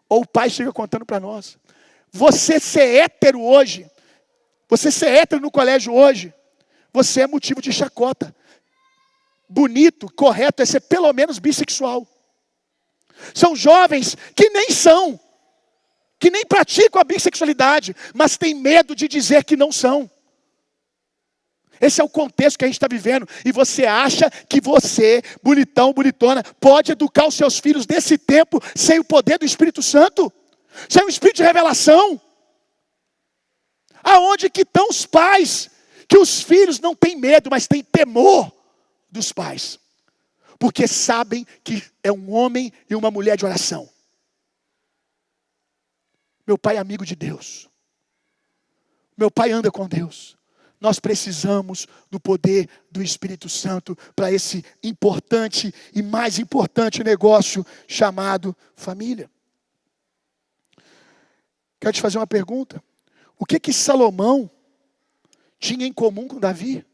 ou o pai chega contando para nós. Você ser hétero hoje, você ser hétero no colégio hoje, você é motivo de chacota. Bonito, correto é ser pelo menos bissexual. São jovens que nem são, que nem praticam a bissexualidade, mas têm medo de dizer que não são. Esse é o contexto que a gente está vivendo. E você acha que você, bonitão, bonitona, pode educar os seus filhos desse tempo sem o poder do Espírito Santo? Sem o Espírito de revelação? Aonde que estão os pais? Que os filhos não têm medo, mas têm temor dos pais. Porque sabem que é um homem e uma mulher de oração. Meu pai é amigo de Deus. Meu pai anda com Deus. Nós precisamos do poder do Espírito Santo para esse importante e mais importante negócio chamado família. Quero te fazer uma pergunta. O que Salomão tinha em comum com Davi?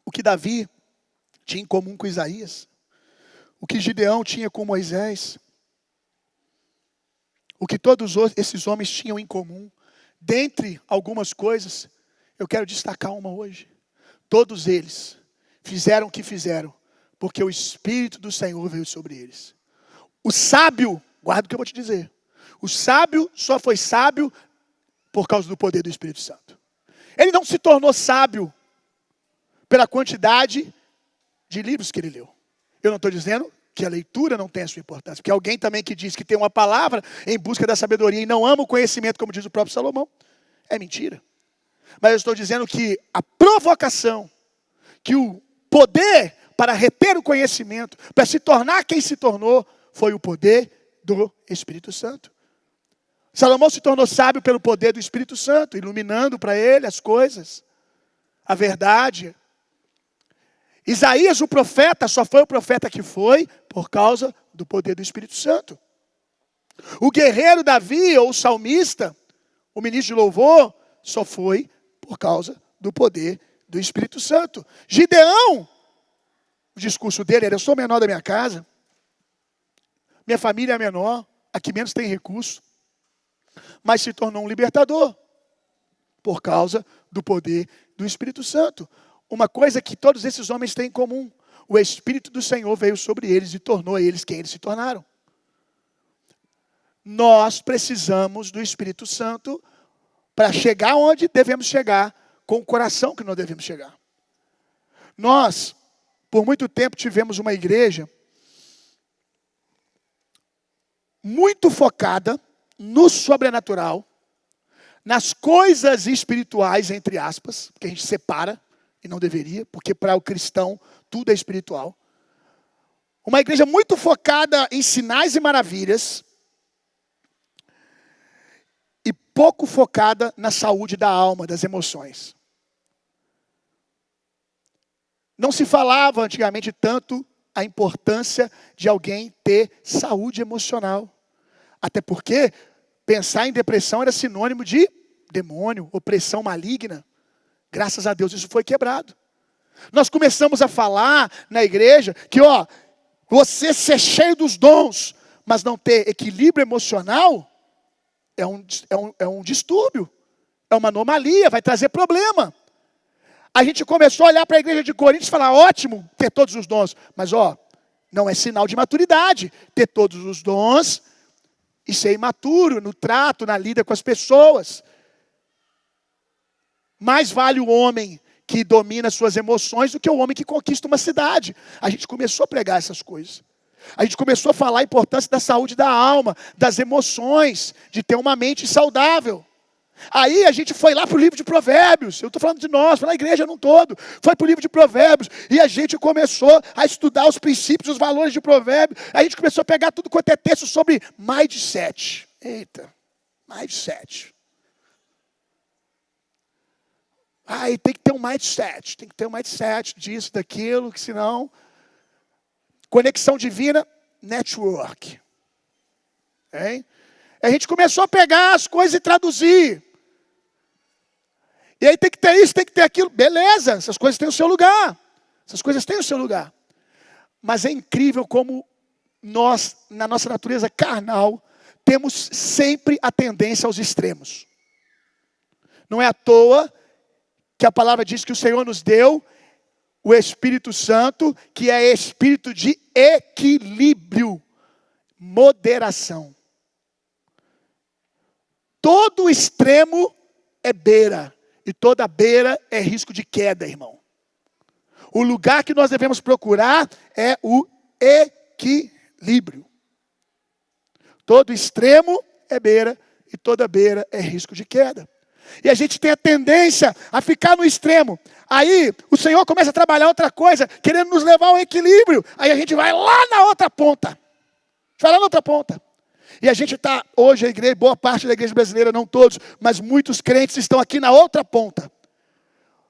O que Davi tinha em comum com Isaías? O que Gideão tinha com Moisés? O que todos esses homens tinham em comum? Dentre algumas coisas, eu quero destacar uma hoje. Todos eles fizeram o que fizeram, porque o Espírito do Senhor veio sobre eles. O sábio, guarda o que eu vou te dizer. O sábio só foi sábio por causa do poder do Espírito Santo. Ele não se tornou sábio pela quantidade de livros que ele leu. Eu não estou dizendo que a leitura não tem a sua importância. Porque alguém também que diz que tem uma palavra em busca da sabedoria e não ama o conhecimento, como diz o próprio Salomão, é mentira. Mas eu estou dizendo que a provocação que o poder para reter o conhecimento, para se tornar quem se tornou, foi o poder do Espírito Santo. Salomão se tornou sábio pelo poder do Espírito Santo, iluminando para ele as coisas, a verdade. Isaías, o profeta, só foi o profeta que foi por causa do poder do Espírito Santo. O guerreiro Davi, ou o salmista, o ministro de louvor, só foi por causa do poder do Espírito Santo. Gideão, o discurso dele era: eu sou o menor da minha casa, minha família é a menor, a que menos tem recurso, mas se tornou um libertador por causa do poder do Espírito Santo. Uma coisa que todos esses homens têm em comum: o Espírito do Senhor veio sobre eles e tornou eles quem eles se tornaram. Nós precisamos do Espírito Santo para chegar onde devemos chegar, com o coração que nós devemos chegar. Nós, por muito tempo, tivemos uma igreja muito focada no sobrenatural, nas coisas espirituais, entre aspas, que a gente separa, e não deveria, porque para o cristão tudo é espiritual. Uma igreja muito focada em sinais e maravilhas, e pouco focada na saúde da alma, das emoções. Não se falava antigamente tanto a importância de alguém ter saúde emocional. Até porque pensar em depressão era sinônimo de demônio, opressão maligna. Graças a Deus isso foi quebrado. Nós começamos a falar na igreja que, você ser cheio dos dons, mas não ter equilíbrio emocional, é um distúrbio, é uma anomalia, vai trazer problema. A gente começou a olhar para a igreja de Coríntios e falar: ótimo ter todos os dons, mas não é sinal de maturidade ter todos os dons e ser imaturo no trato, na lida com as pessoas. Mais vale o homem que domina suas emoções do que o homem que conquista uma cidade. A gente começou a pregar essas coisas. A gente começou a falar a importância da saúde da alma, das emoções, de ter uma mente saudável. Aí a gente foi lá para o livro de Provérbios. Eu estou falando de nós, falando da igreja num todo. Foi para o livro de Provérbios. E a gente começou a estudar os princípios, os valores de Provérbios. A gente começou a pegar tudo quanto é texto sobre mindset. Eita, mindset. E tem que ter um mindset. Tem que ter um mindset disso, daquilo, que senão... Conexão divina, network. Hein? A gente começou a pegar as coisas e traduzir. E aí tem que ter isso, tem que ter aquilo. Beleza, essas coisas têm o seu lugar. Essas coisas têm o seu lugar. Mas é incrível como nós, na nossa natureza carnal, temos sempre a tendência aos extremos. Não é à toa que a palavra diz que o Senhor nos deu o Espírito Santo, que é espírito de equilíbrio, moderação. Todo extremo é beira, e toda beira é risco de queda, irmão. O lugar que nós devemos procurar é o equilíbrio. Todo extremo é beira, e toda beira é risco de queda. E a gente tem a tendência a ficar no extremo. Aí o Senhor começa a trabalhar outra coisa, querendo nos levar ao equilíbrio. Aí a gente vai lá na outra ponta. Vai lá na outra ponta. E a gente está, hoje a igreja, boa parte da igreja brasileira, não todos, mas muitos crentes estão aqui na outra ponta.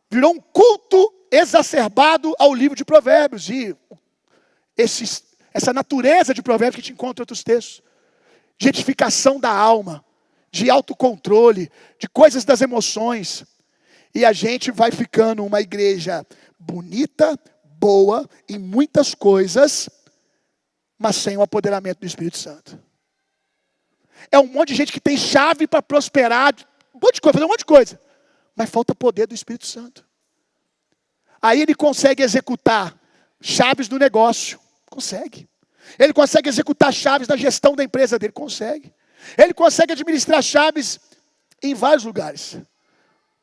Virou um culto exacerbado ao livro de Provérbios. E essa natureza de Provérbios que a gente encontra em outros textos. De edificação da alma, de autocontrole, de coisas das emoções. E a gente vai ficando uma igreja bonita, boa, em muitas coisas, mas sem o apoderamento do Espírito Santo. É um monte de gente que tem chave para prosperar, um monte de coisa, fazer um monte de coisa, mas falta poder do Espírito Santo. Aí ele consegue executar chaves do negócio, consegue. Ele consegue executar chaves da gestão da empresa dele, consegue. Ele consegue administrar chaves em vários lugares.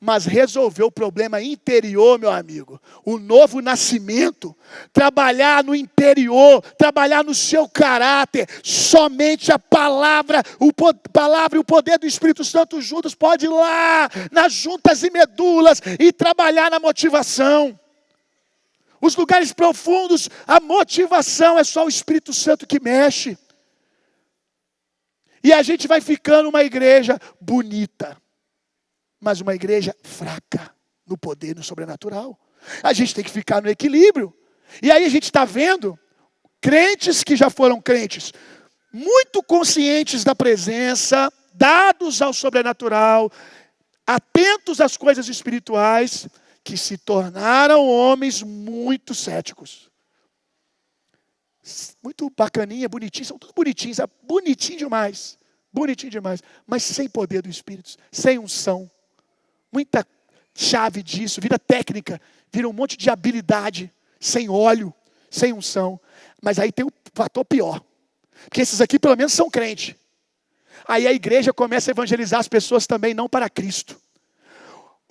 Mas resolver o problema interior, meu amigo, o novo nascimento, trabalhar no interior, trabalhar no seu caráter, somente a palavra e o poder do Espírito Santo juntos pode ir lá nas juntas e medulas e trabalhar na motivação. Os lugares profundos, a motivação é só o Espírito Santo que mexe. E a gente vai ficando uma igreja bonita, mas uma igreja fraca no poder, no sobrenatural. A gente tem que ficar no equilíbrio. E aí a gente está vendo crentes que já foram crentes, muito conscientes da presença, dados ao sobrenatural, atentos às coisas espirituais, que se tornaram homens muito céticos. Muito bacaninha, bonitinho, são tudo bonitinhos, bonitinho demais, mas sem poder do Espírito, sem unção. Muita chave disso, vira técnica, vira um monte de habilidade, sem óleo, sem unção. Mas aí tem o fator pior, porque esses aqui pelo menos são crentes. Aí a igreja começa a evangelizar as pessoas também não para Cristo.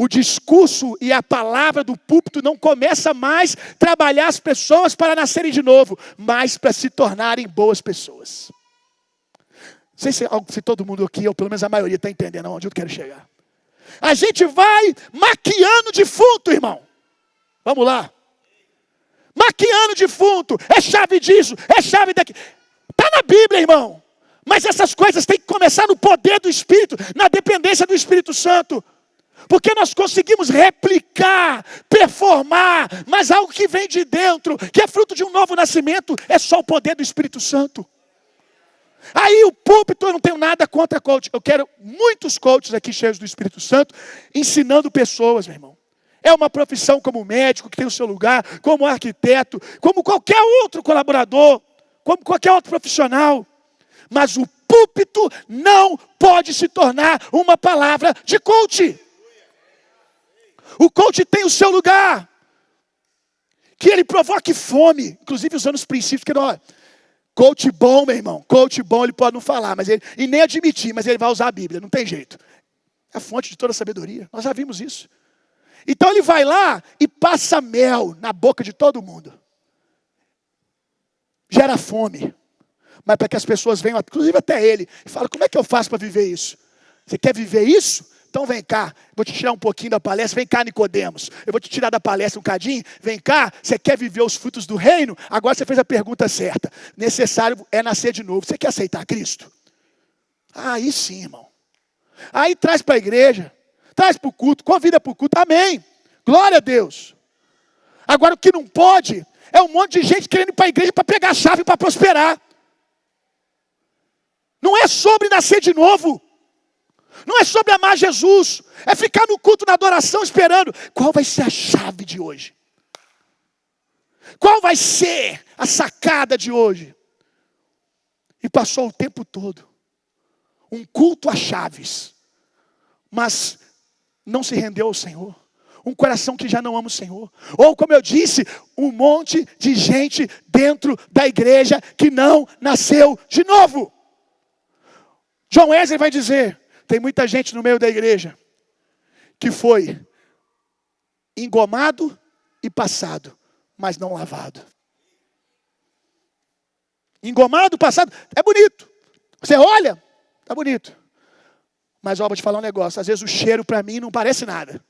O discurso e a palavra do púlpito não começa mais a trabalhar as pessoas para nascerem de novo, mas para se tornarem boas pessoas. Não sei se todo mundo aqui, ou pelo menos a maioria, está entendendo aonde eu quero chegar. A gente vai maquiando defunto, irmão. Vamos lá. Maquiando defunto. É chave disso, é chave daquilo. Está na Bíblia, irmão. Mas essas coisas têm que começar no poder do Espírito, na dependência do Espírito Santo. Porque nós conseguimos replicar, performar, mas algo que vem de dentro, que é fruto de um novo nascimento, é só o poder do Espírito Santo. Aí o púlpito, eu não tenho nada contra coach. Eu quero muitos coaches aqui cheios do Espírito Santo, ensinando pessoas, meu irmão. É uma profissão como médico, que tem o seu lugar, como arquiteto, como qualquer outro colaborador, como qualquer outro profissional. Mas o púlpito não pode se tornar uma palavra de coach. O coach tem o seu lugar. Que ele provoque fome. Inclusive usando os princípios que não... Coach bom, meu irmão. Coach bom ele pode não falar, e nem admitir, mas ele vai usar a Bíblia. Não tem jeito. É a fonte de toda a sabedoria. Nós já vimos isso. Então ele vai lá e passa mel na boca de todo mundo. Gera fome. Mas para que as pessoas venham, inclusive até ele, e falam, como é que eu faço para viver isso? Você quer viver isso? Então vem cá, vou te tirar um pouquinho da palestra, vem cá Nicodemos, eu vou te tirar da palestra um cadinho, vem cá, você quer viver os frutos do reino? Agora você fez a pergunta certa, necessário é nascer de novo, você quer aceitar Cristo? Aí sim, irmão, aí traz para a igreja, traz para o culto, convida para o culto, amém, glória a Deus. Agora o que não pode, é um monte de gente querendo ir para a igreja para pegar a chave para prosperar. Não é sobre nascer de novo. Não é sobre amar Jesus. É ficar no culto, na adoração, esperando. Qual vai ser a chave de hoje? Qual vai ser a sacada de hoje? E passou o tempo todo. Um culto a chaves. Mas não se rendeu ao Senhor. Um coração que já não ama o Senhor. Ou como eu disse, um monte de gente dentro da igreja que não nasceu de novo. John Wesley vai dizer, tem muita gente no meio da igreja que foi engomado e passado, mas não lavado. Engomado, passado, é bonito. Você olha, tá bonito. Mas ó, vou te falar um negócio, às vezes o cheiro para mim não parece nada.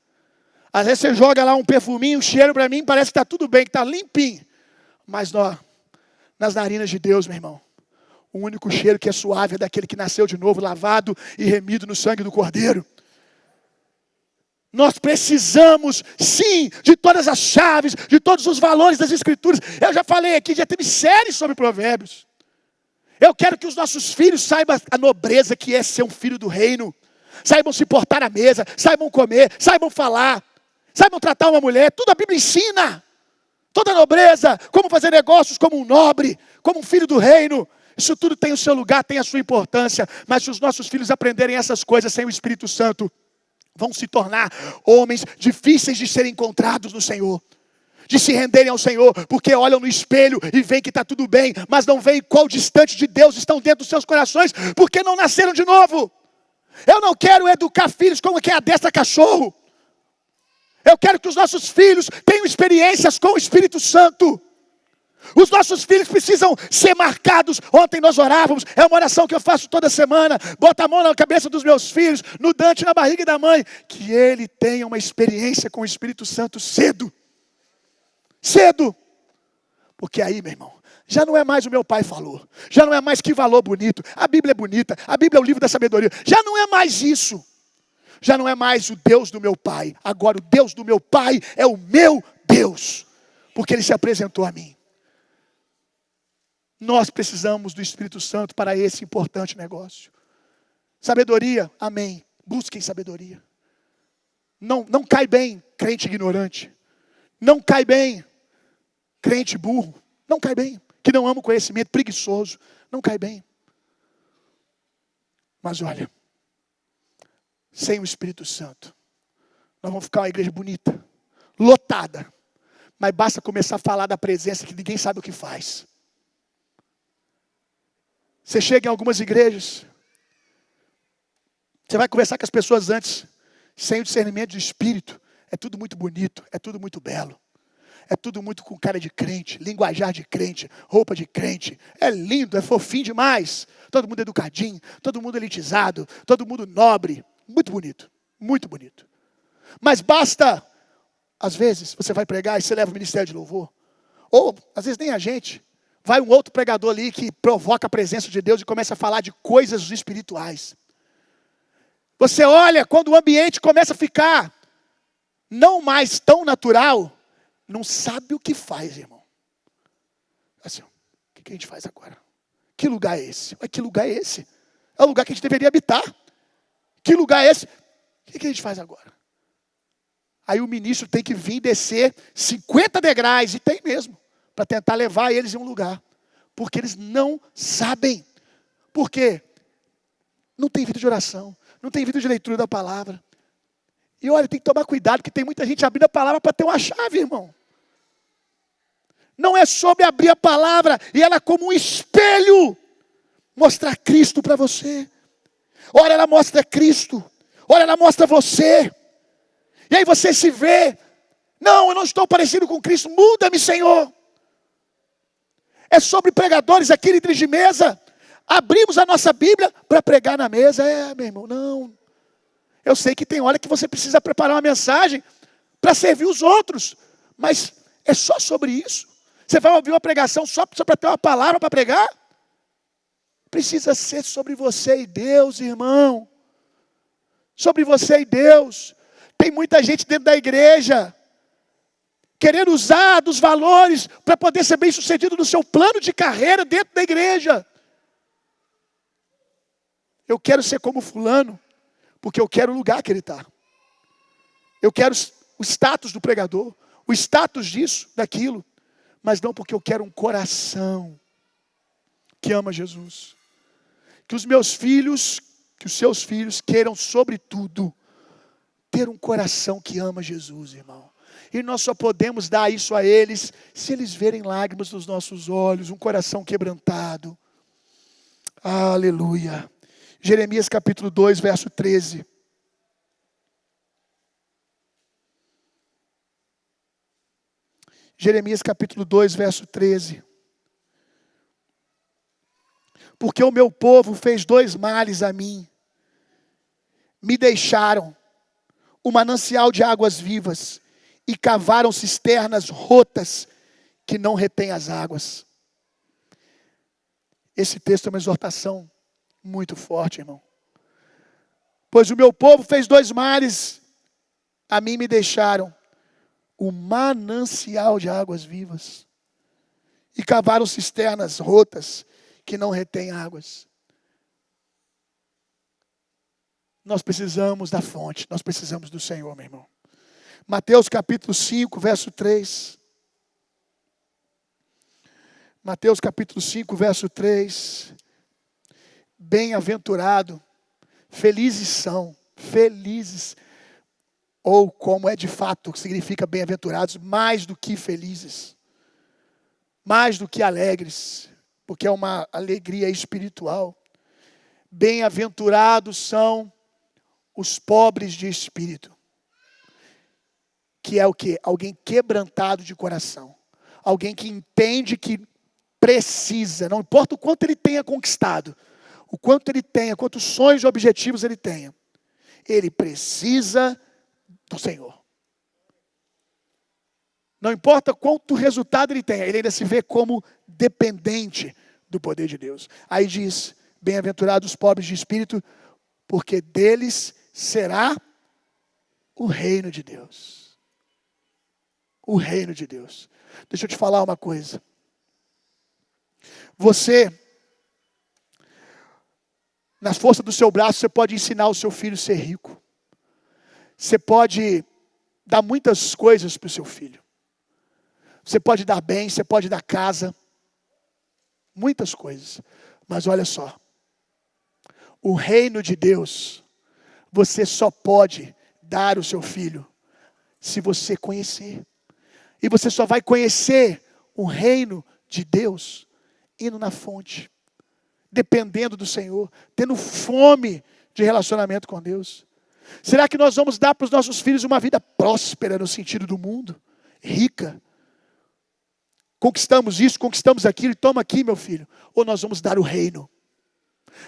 Às vezes você joga lá um perfuminho, o cheiro para mim parece que está tudo bem, que está limpinho. Mas ó, nas narinas de Deus, meu irmão, o único cheiro que é suave é daquele que nasceu de novo, lavado e remido no sangue do Cordeiro. Nós precisamos, sim, de todas as chaves, de todos os valores das Escrituras. Eu já falei aqui, já teve séries sobre Provérbios. Eu quero que os nossos filhos saibam a nobreza que é ser um filho do reino. Saibam se portar à mesa, saibam comer, saibam falar, saibam tratar uma mulher. Tudo a Bíblia ensina. Toda a nobreza, como fazer negócios como um nobre, como um filho do reino. Isso tudo tem o seu lugar, tem a sua importância. Mas se os nossos filhos aprenderem essas coisas sem o Espírito Santo, vão se tornar homens difíceis de serem encontrados no Senhor. De se renderem ao Senhor, porque olham no espelho e veem que está tudo bem, mas não veem qual distante de Deus estão dentro dos seus corações, porque não nasceram de novo. Eu não quero educar filhos como quem adestra cachorro. Eu quero que os nossos filhos tenham experiências com o Espírito Santo. Os nossos filhos precisam ser marcados. Ontem nós orávamos, é uma oração que eu faço toda semana. Bota a mão na cabeça dos meus filhos, no Dante, na barriga da mãe. Que ele tenha uma experiência com o Espírito Santo cedo. Cedo. Porque aí, meu irmão, já não é mais o meu pai falou. Já não é mais que valor bonito. A Bíblia é bonita. A Bíblia é o livro da sabedoria. Já não é mais isso. Já não é mais o Deus do meu pai. Agora o Deus do meu pai é o meu Deus. Porque ele se apresentou a mim. Nós precisamos do Espírito Santo para esse importante negócio. Sabedoria, amém. Busquem sabedoria. Não cai bem crente ignorante. Não cai bem crente burro. Não cai bem. Que não ama o conhecimento, preguiçoso. Não cai bem. Mas olha, sem o Espírito Santo, nós vamos ficar uma igreja bonita, lotada. Mas basta começar a falar da presença que ninguém sabe o que faz. Você chega em algumas igrejas, você vai conversar com as pessoas antes, sem o discernimento de espírito. É tudo muito bonito, é tudo muito belo. É tudo muito com cara de crente, linguajar de crente, roupa de crente. É lindo, é fofinho demais. Todo mundo educadinho, todo mundo elitizado, todo mundo nobre. Muito bonito, muito bonito. Mas basta, às vezes, você vai pregar e você leva o ministério de louvor. Ou, às vezes, nem a gente. Vai um outro pregador ali que provoca a presença de Deus e começa a falar de coisas espirituais. Você olha, quando o ambiente começa a ficar não mais tão natural, não sabe o que faz, irmão. Assim, o que a gente faz agora? Que lugar é esse? Que lugar é esse? É o lugar que a gente deveria habitar. Que lugar é esse? O que a gente faz agora? Aí o ministro tem que vir descer 50 degraus, e tem mesmo, para tentar levar eles em um lugar. Porque eles não sabem. Por quê? Não tem vida de oração. Não tem vida de leitura da palavra. E olha, tem que tomar cuidado, que tem muita gente abrindo a palavra para ter uma chave, irmão. Não é sobre abrir a palavra e ela como um espelho mostrar Cristo para você. Ora ela mostra Cristo, ora ela mostra você. E aí você se vê, não, eu não estou parecido com Cristo, muda-me, Senhor. É sobre pregadores aqui, líderes de mesa. Abrimos a nossa Bíblia para pregar na mesa. Meu irmão, não. Eu sei que tem hora que você precisa preparar uma mensagem para servir os outros. Mas é só sobre isso? Você vai ouvir uma pregação só para ter uma palavra para pregar? Precisa ser sobre você e Deus, irmão. Sobre você e Deus. Tem muita gente dentro da igreja querendo usar dos valores para poder ser bem sucedido no seu plano de carreira dentro da igreja. Eu quero ser como fulano, porque eu quero o lugar que ele está. Eu quero o status do pregador, o status disso, daquilo. Mas não porque eu quero um coração que ama Jesus. Que os meus filhos, que os seus filhos queiram, sobretudo, ter um coração que ama Jesus, irmão. E nós só podemos dar isso a eles se eles verem lágrimas nos nossos olhos, um coração quebrantado. Aleluia. Jeremias capítulo 2, verso 13. Jeremias capítulo 2, verso 13. Porque o meu povo fez dois males a mim. Me deixaram o manancial de águas vivas e cavaram cisternas rotas que não retêm as águas. Esse texto é uma exortação muito forte, irmão. Pois o meu povo fez dois males, a mim me deixaram o manancial de águas vivas e cavaram cisternas rotas que não retêm águas. Nós precisamos da fonte, nós precisamos do Senhor, meu irmão. Mateus capítulo 5, verso 3. Mateus capítulo 5, verso 3. Bem-aventurado, felizes, ou como é de fato, significa bem-aventurados, mais do que felizes, mais do que alegres, porque é uma alegria espiritual. Bem-aventurados são os pobres de espírito, que é o quê? Alguém quebrantado de coração, alguém que entende que precisa, não importa o quanto ele tenha conquistado, o quanto ele tenha, quantos sonhos e objetivos ele tenha, ele precisa do Senhor. Não importa quanto resultado ele tenha, ele ainda se vê como dependente do poder de Deus. Aí diz, bem-aventurados os pobres de espírito, porque deles será o reino de Deus. O reino de Deus. Deixa eu te falar uma coisa. Você, na força do seu braço, você pode ensinar o seu filho a ser rico. Você pode dar muitas coisas para o seu filho. Você pode dar bem, você pode dar casa. Muitas coisas. Mas olha só. O reino de Deus, você só pode dar ao seu filho se você conhecer. E você só vai conhecer o reino de Deus indo na fonte, dependendo do Senhor, tendo fome de relacionamento com Deus. Será que nós vamos dar para os nossos filhos uma vida próspera no sentido do mundo? Rica? Conquistamos isso, conquistamos aquilo, e toma aqui, meu filho. Ou nós vamos dar o reino?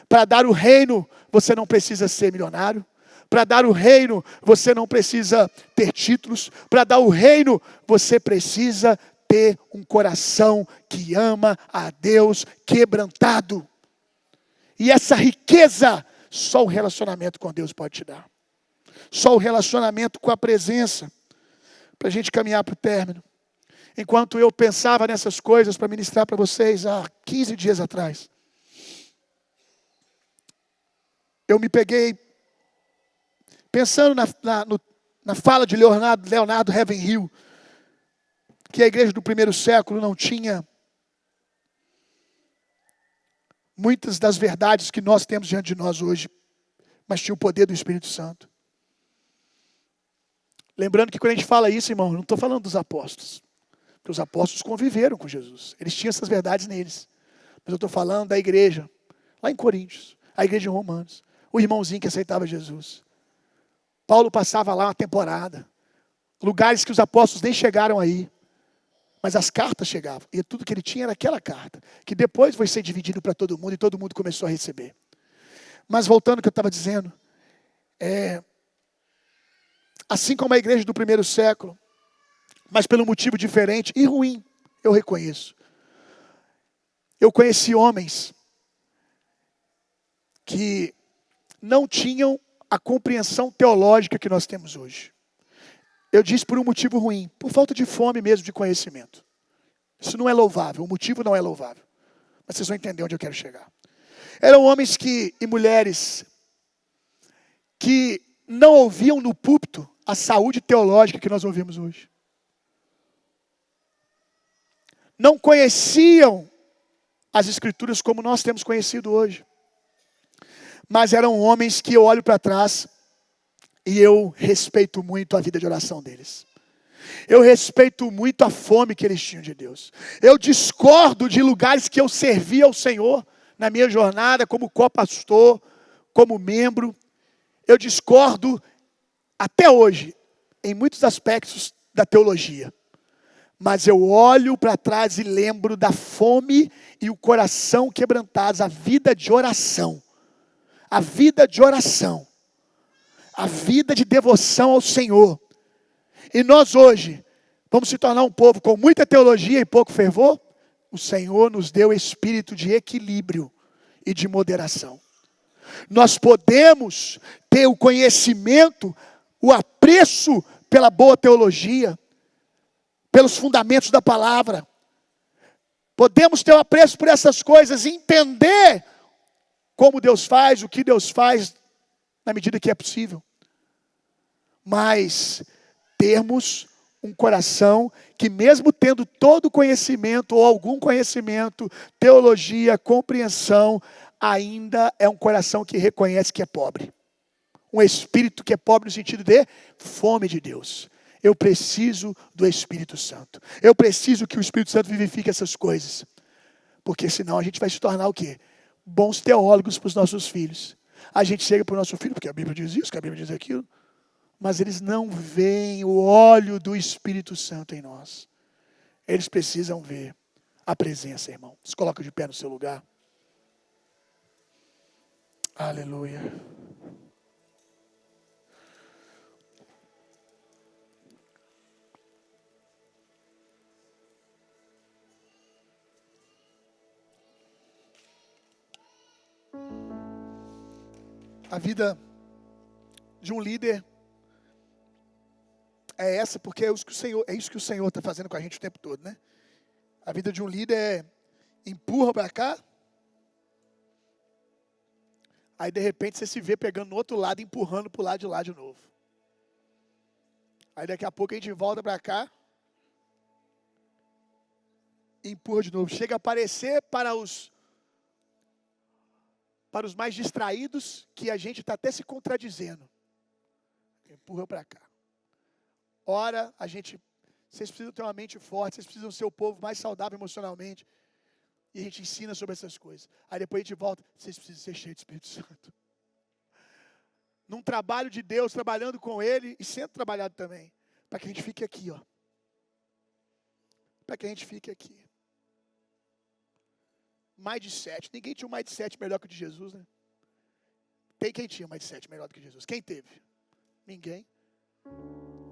Para dar o reino, você não precisa ser milionário. Para dar o reino, você não precisa ter títulos. Para dar o reino, você precisa ter um coração que ama a Deus quebrantado. E essa riqueza, só o relacionamento com Deus pode te dar. Só o relacionamento com a presença. Para a gente caminhar para o término. Enquanto eu pensava nessas coisas para ministrar para vocês há 15 dias atrás, eu me peguei pensando na fala de Leonardo Ravenhill, que a igreja do primeiro século não tinha muitas das verdades que nós temos diante de nós hoje, mas tinha o poder do Espírito Santo. Lembrando que quando a gente fala isso, irmão, eu não estou falando dos apóstolos. Porque os apóstolos conviveram com Jesus. Eles tinham essas verdades neles. Mas eu estou falando da igreja, lá em Coríntios, a igreja em Romanos. O irmãozinho que aceitava Jesus. Paulo passava lá uma temporada. Lugares que os apóstolos nem chegaram aí. Mas as cartas chegavam. E tudo que ele tinha era aquela carta. Que depois foi ser dividido para todo mundo e todo mundo começou a receber. Mas voltando ao que eu estava dizendo. Assim como a igreja do primeiro século, mas pelo motivo diferente e ruim, eu reconheço. Eu conheci homens que não tinham a compreensão teológica que nós temos hoje. Eu disse por um motivo ruim, por falta de fome mesmo de conhecimento. Isso não é louvável, o motivo não é louvável. Mas vocês vão entender onde eu quero chegar. Eram homens e mulheres que não ouviam no púlpito a saúde teológica que nós ouvimos hoje. Não conheciam as Escrituras como nós temos conhecido hoje. Mas eram homens que eu olho para trás e eu respeito muito a vida de oração deles. Eu respeito muito a fome que eles tinham de Deus. Eu discordo de lugares que eu servi ao Senhor na minha jornada como co-pastor, como membro. Eu discordo até hoje em muitos aspectos da teologia. Mas eu olho para trás e lembro da fome e o coração quebrantados, a vida de oração. A vida de oração. A vida de devoção ao Senhor. E nós hoje vamos se tornar um povo com muita teologia e pouco fervor? O Senhor nos deu espírito de equilíbrio e de moderação. Nós podemos ter o conhecimento, o apreço pela boa teologia, pelos fundamentos da palavra. Podemos ter o apreço por essas coisas, entender como Deus faz, o que Deus faz, na medida que é possível. Mas termos um coração que mesmo tendo todo conhecimento, ou algum conhecimento, teologia, compreensão, ainda é um coração que reconhece que é pobre. Um espírito que é pobre no sentido de fome de Deus. Eu preciso do Espírito Santo. Eu preciso que o Espírito Santo vivifique essas coisas. Porque senão a gente vai se tornar o quê? Bons teólogos para os nossos filhos. A gente chega para o nosso filho, porque a Bíblia diz isso, que a Bíblia diz aquilo. Mas eles não veem o óleo do Espírito Santo em nós. Eles precisam ver a presença, irmão. Se coloca de pé no seu lugar. Aleluia. A vida de um líder é essa, porque é isso que o Senhor está fazendo com a gente o tempo todo, né? A vida de um líder é empurra para cá, aí de repente você se vê pegando no outro lado, empurrando para o lado de lá de novo. Aí daqui a pouco a gente volta para cá, e empurra de novo. Chega a aparecer para os mais distraídos que a gente está até se contradizendo. Empurra para cá. Ora, vocês precisam ter uma mente forte, vocês precisam ser o povo mais saudável emocionalmente. E a gente ensina sobre essas coisas. Aí depois a gente volta, vocês precisam ser cheios do Espírito Santo. Num trabalho de Deus, trabalhando com Ele e sendo trabalhado também. Para que a gente fique aqui, ó. Para que a gente fique aqui. Mindset. Ninguém tinha um mindset melhor que o de Jesus, né? Tem quem tinha um mindset melhor do que Jesus? Quem teve? Ninguém.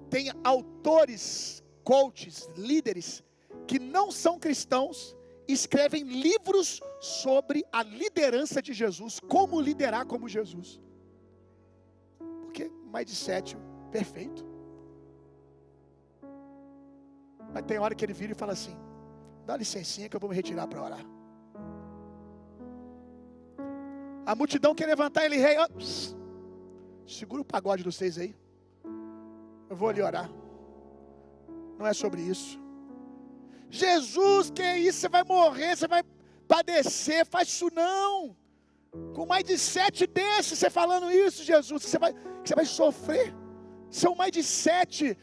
Tem autores, coaches, líderes, que não são cristãos, escrevem livros sobre a liderança de Jesus, como liderar como Jesus. Porque mindset perfeito. Mas tem hora que ele vira e fala assim, dá licencinha que eu vou me retirar para orar. A multidão quer levantar ele rei. Segura o pagode dos seis aí. Eu vou ali orar. Não é sobre isso. Jesus, que é isso? Você vai morrer, você vai padecer. Faz isso não. Com mais de 7 desses, você falando isso, Jesus, que você vai sofrer. São mais de 7.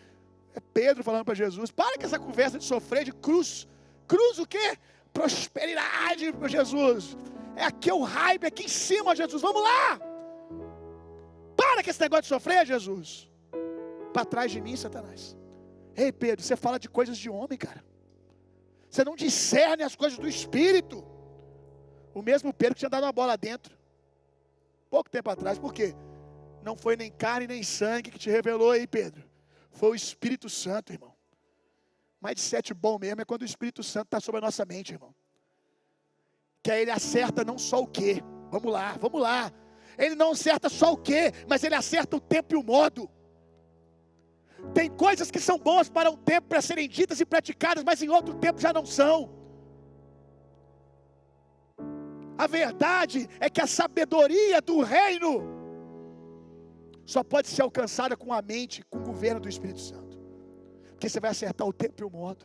É Pedro falando para Jesus. Para com essa conversa de sofrer, de cruz. Cruz o quê? Prosperidade para Jesus. É aqui o hype, aqui em cima, Jesus. Vamos lá. Para com esse negócio de sofrer, Jesus. Para trás de mim, Satanás. Ei, Pedro, você fala de coisas de homem, cara. Você não discerne as coisas do Espírito. O mesmo Pedro que tinha dado uma bola dentro. Pouco tempo atrás. Por quê? Não foi nem carne nem sangue que te revelou aí, Pedro. Foi o Espírito Santo, irmão. Mais de 7 bom mesmo é quando o Espírito Santo está sobre a nossa mente, irmão. Que aí ele acerta não só o quê. Vamos lá, vamos lá. Ele não acerta só o quê, mas ele acerta o tempo e o modo. Tem coisas que são boas para um tempo para serem ditas e praticadas, mas em outro tempo já não são. A verdade é que a sabedoria do reino só pode ser alcançada com a mente, com o governo do Espírito Santo. Porque você vai acertar o tempo e o modo.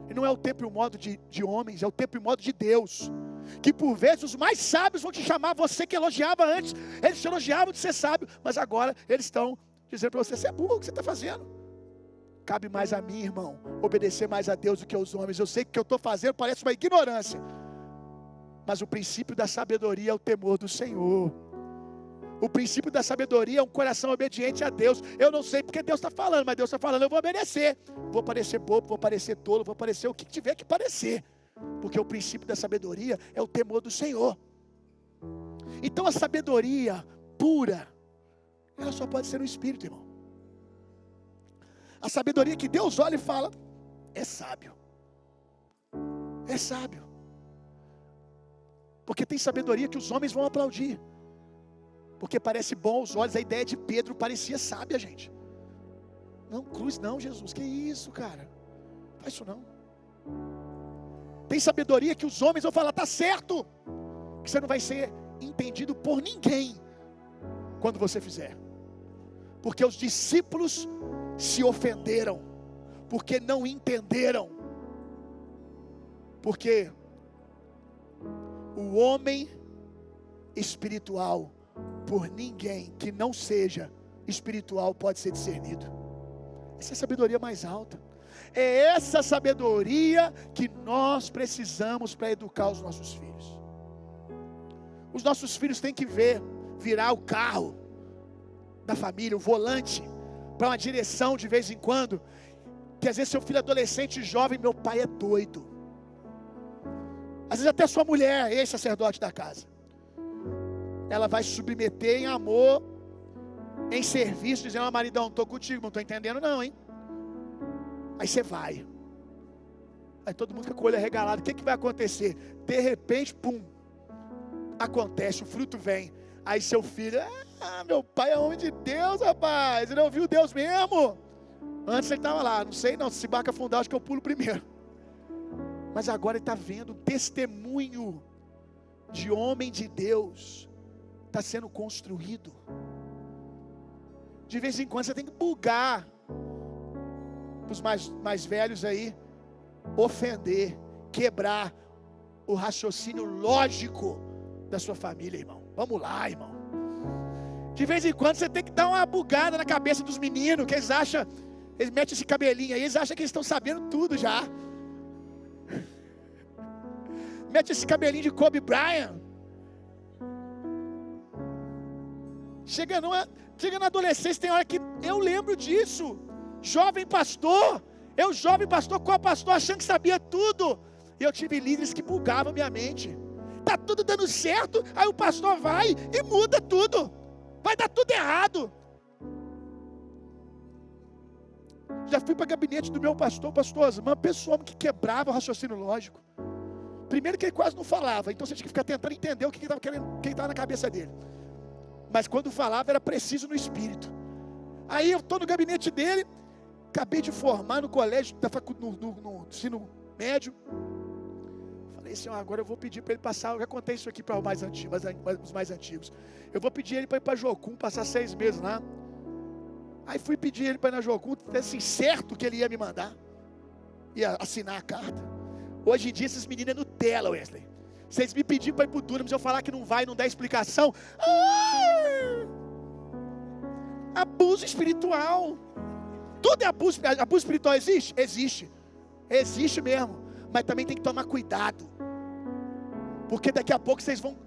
E não é o tempo e o modo de homens, é o tempo e o modo de Deus. Que por vezes os mais sábios vão te chamar, você que elogiava antes, eles te elogiavam de ser sábio, mas agora eles estão dizendo para você, você é burro, o que você está fazendo? Cabe mais a mim, irmão, obedecer mais a Deus do que aos homens. Eu sei que o que eu estou fazendo parece uma ignorância, mas o princípio da sabedoria é o temor do Senhor. O princípio da sabedoria é um coração obediente a Deus. Eu não sei porque Deus está falando, mas Deus está falando, eu vou obedecer. Vou parecer bobo, vou parecer tolo, vou parecer o que tiver que parecer. Porque o princípio da sabedoria é o temor do Senhor. Então a sabedoria pura, ela só pode ser no Espírito, irmão. A sabedoria que Deus olha e fala, é sábio. É sábio. Porque tem sabedoria que os homens vão aplaudir. Porque parece bom aos olhos. A ideia de Pedro parecia sábia, gente. Não, cruz não, Jesus. Que isso, cara? Faz isso não. Tem sabedoria que os homens vão falar, tá certo. Que você não vai ser entendido por ninguém quando você fizer. Porque os discípulos se ofenderam. Porque não entenderam. Porque o homem espiritual, por ninguém que não seja espiritual, pode ser discernido. Essa é a sabedoria mais alta. É essa sabedoria que nós precisamos para educar os nossos filhos. Os nossos filhos têm que virar o carro da família, o volante, para uma direção de vez em quando. Que às vezes seu filho é adolescente, jovem, meu pai é doido. Às vezes até sua mulher, ex-sacerdote da casa, ela vai se submeter em amor, em serviço, dizendo, maridão, estou contigo, não estou entendendo não, hein? Aí você vai. Aí todo mundo fica com o olho arregalado. O que vai acontecer? De repente, pum, acontece, o fruto vem. Aí seu filho, meu pai é homem de Deus, rapaz. Ele ouviu Deus mesmo. Antes ele estava lá, não sei não, se barco afundar, acho que eu pulo primeiro. Mas agora ele está vendo o testemunho de homem de Deus está sendo construído. De vez em quando você tem que bugar os mais velhos aí, ofender, quebrar o raciocínio lógico da sua família, irmão. Vamos lá, irmão. De vez em quando você tem que dar uma bugada na cabeça dos meninos, que eles acham, eles metem esse cabelinho aí, eles acham que eles estão sabendo tudo já. Mete esse cabelinho de Kobe Bryant. Chega na adolescência, tem hora que eu lembro disso. Jovem pastor, co-pastor, achando que sabia tudo. E eu tive líderes que bugavam minha mente. Tá tudo dando certo, aí o pastor vai e muda tudo. Vai dar tudo errado. Já fui para o gabinete do meu pastor Osman, pessoa que quebrava o raciocínio lógico. Primeiro que ele quase não falava, então você tinha que ficar tentando entender o que estava na cabeça dele. Mas quando falava era preciso no espírito. Aí eu estou no gabinete dele, acabei de formar no colégio, no ensino médio. Falei assim, agora eu vou pedir para ele passar, eu já contei isso aqui para os mais antigos. Eu vou pedir ele para ir para Jocum, passar 6 meses lá. Aí fui pedir ele para ir na Jocum, assim, certo que ele ia me mandar, ia assinar a carta. Hoje em dia esses meninos é Nutella, Wesley. Vocês me pediram para ir para o Dunamis, eu falar que não vai, não dá explicação. Abuso espiritual. Tudo é abuso. Abuso espiritual existe? Existe. Existe mesmo. Mas também tem que tomar cuidado. Porque daqui a pouco vocês vão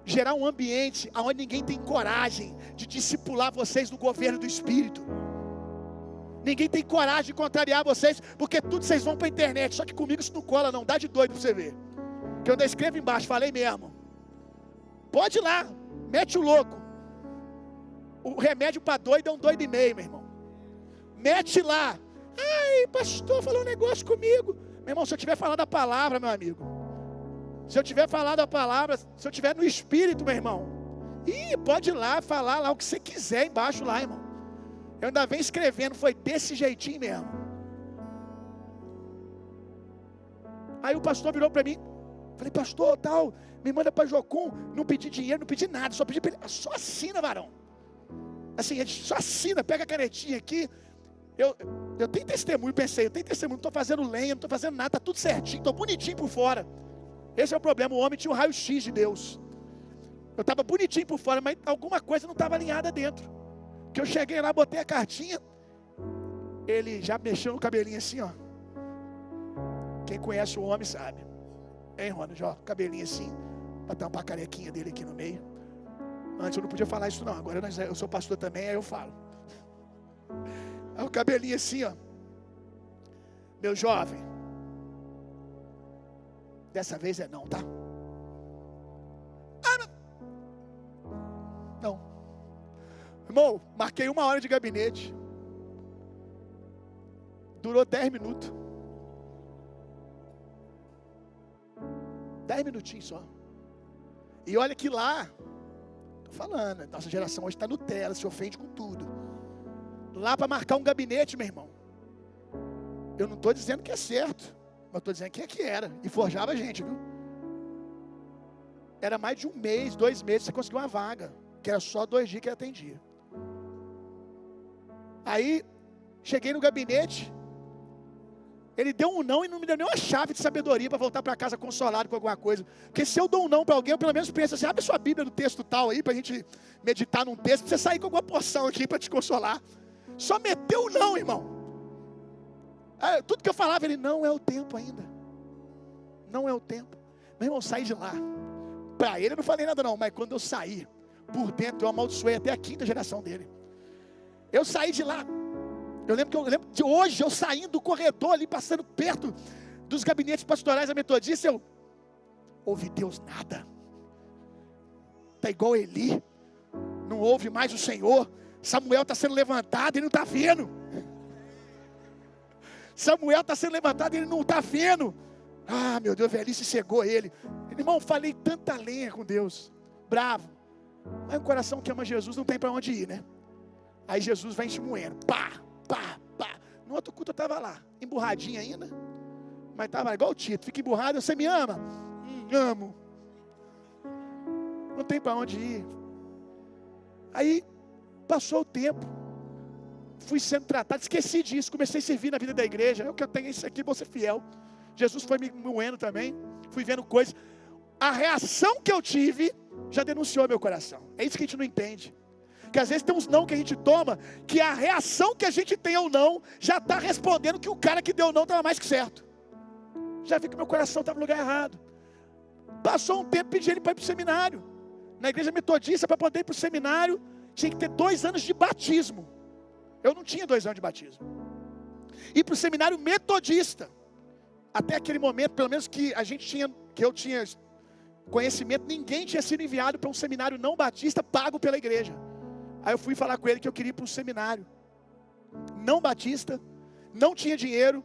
gerar um ambiente onde ninguém tem coragem de discipular vocês no governo do Espírito. Ninguém tem coragem de contrariar vocês, porque tudo vocês vão para a internet. Só que comigo isso não cola não, dá de doido para você ver. Que eu ainda escrevo embaixo, falei mesmo. Pode ir lá, mete o louco. O remédio para doido é 1,5 doido, meu irmão. Mete lá. Ai, pastor, falou um negócio comigo. Meu irmão, se eu estiver falando a palavra, meu amigo, se eu estiver falando a palavra, se eu estiver no Espírito, meu irmão, pode ir lá, falar lá o que você quiser embaixo lá, irmão. Eu ainda venho escrevendo, foi desse jeitinho mesmo. Aí o pastor virou para mim, falei, pastor, tal, me manda para Jocum, não pedi dinheiro, não pedi nada, só pedi para ele, só assina, varão. Assim, ele só assina, pega a canetinha aqui. Eu tenho testemunho, pensei, eu tenho testemunho, não estou fazendo lenha, não estou fazendo nada, está tudo certinho, estou bonitinho por fora. Esse é o problema, o homem tinha um raio-x de Deus. Eu estava bonitinho por fora, mas alguma coisa não estava alinhada dentro. Que eu cheguei lá, botei a cartinha, ele já mexeu no cabelinho assim, ó. Quem conhece o homem sabe. Hein, Ronald, ó, cabelinho assim, para tampar a carequinha dele aqui no meio. Antes eu não podia falar isso não, agora eu sou pastor também, aí eu falo. Aí o cabelinho assim, ó. Meu jovem, dessa vez é não, tá? Não. Irmão, marquei 1 hora de gabinete. Durou 10 minutos. 10 minutinhos só. E olha que lá, tô falando, nossa geração hoje está Nutella, se ofende com tudo. Lá para marcar um gabinete, meu irmão. Eu não estou dizendo que é certo, mas estou dizendo que é que era. E forjava a gente, viu? Era mais de 1 mês, 2 meses, você conseguiu uma vaga. Que era só 2 dias que ele atendia. Aí, cheguei no gabinete. Ele deu um não e não me deu nenhuma chave de sabedoria para voltar para casa consolado com alguma coisa. Porque se eu dou um não para alguém, eu pelo menos penso assim, abre sua Bíblia no texto tal aí, para a gente meditar num texto, para você sair com alguma porção aqui para te consolar. Só meteu o não, irmão. Tudo que eu falava, ele, não é o tempo ainda. Não é o tempo. Meu irmão, saí de lá. Para ele eu não falei nada não, mas quando eu saí, por dentro eu amaldiçoei até a 5ª geração dele. Eu saí de lá. Eu lembro de hoje, eu saindo do corredor ali, passando perto dos gabinetes pastorais da Metodista, eu ouvi Deus nada. Está igual Eli. Não ouve mais o Senhor. Samuel está sendo levantado e não está vendo. Samuel está sendo levantado e ele não está vendo. Ah, meu Deus, velhice cegou ele. Irmão, falei tanta lenha com Deus. Bravo. Mas o coração que ama Jesus não tem para onde ir, né? Aí Jesus vai enximoendo. Pá, pá, pá. No outro culto eu estava lá, emburradinho ainda. Mas estava igual o Tito, fica emburrado. Você me ama? Amo. Não tem para onde ir. Aí passou o tempo. Fui sendo tratado, esqueci disso. Comecei a servir na vida da igreja. Eu que eu tenho isso aqui, vou ser fiel. Jesus foi me moendo também. Fui vendo coisas. A reação que eu tive já denunciou meu coração. É isso que a gente não entende. Que às vezes tem uns não que a gente toma, que a reação que a gente tem ao não já está respondendo que o cara que deu o não estava mais que certo. Já vi que meu coração estava no lugar errado. Passou um tempo, pedi ele para ir para o seminário. Na igreja metodista, para poder ir para o seminário, tinha que ter 2 anos de batismo. Eu não tinha 2 anos de batismo. Ir para o seminário metodista. Até aquele momento, pelo menos que eu tinha conhecimento, ninguém tinha sido enviado para um seminário não batista pago pela igreja. Aí eu fui falar com ele que eu queria ir para um seminário não batista, não tinha dinheiro,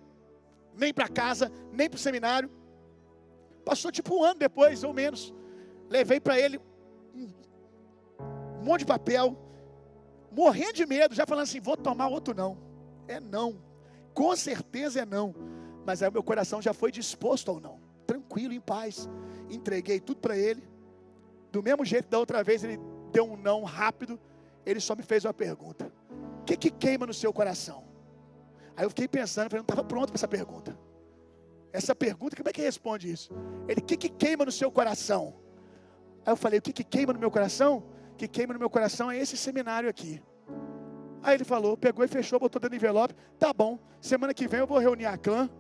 nem para casa, nem para o seminário. Passou tipo 1 ano depois, ou menos. Levei para ele um monte de papel, morrendo de medo, já falando assim, vou tomar outro não. É não, com certeza é não. Mas aí o meu coração já foi disposto ao não, tranquilo, em paz. Entreguei tudo para ele. Do mesmo jeito da outra vez, ele deu um não rápido. Ele só me fez uma pergunta: o que queima no seu coração? Aí eu fiquei pensando, eu não estava pronto para essa pergunta. Essa pergunta, como é que responde isso? Ele, o que queima no seu coração? Aí eu falei, o que queima no meu coração? O que queima no meu coração é esse seminário aqui. Aí ele falou, pegou e fechou, botou dentro do envelope. Tá bom, semana que vem eu vou reunir a clã,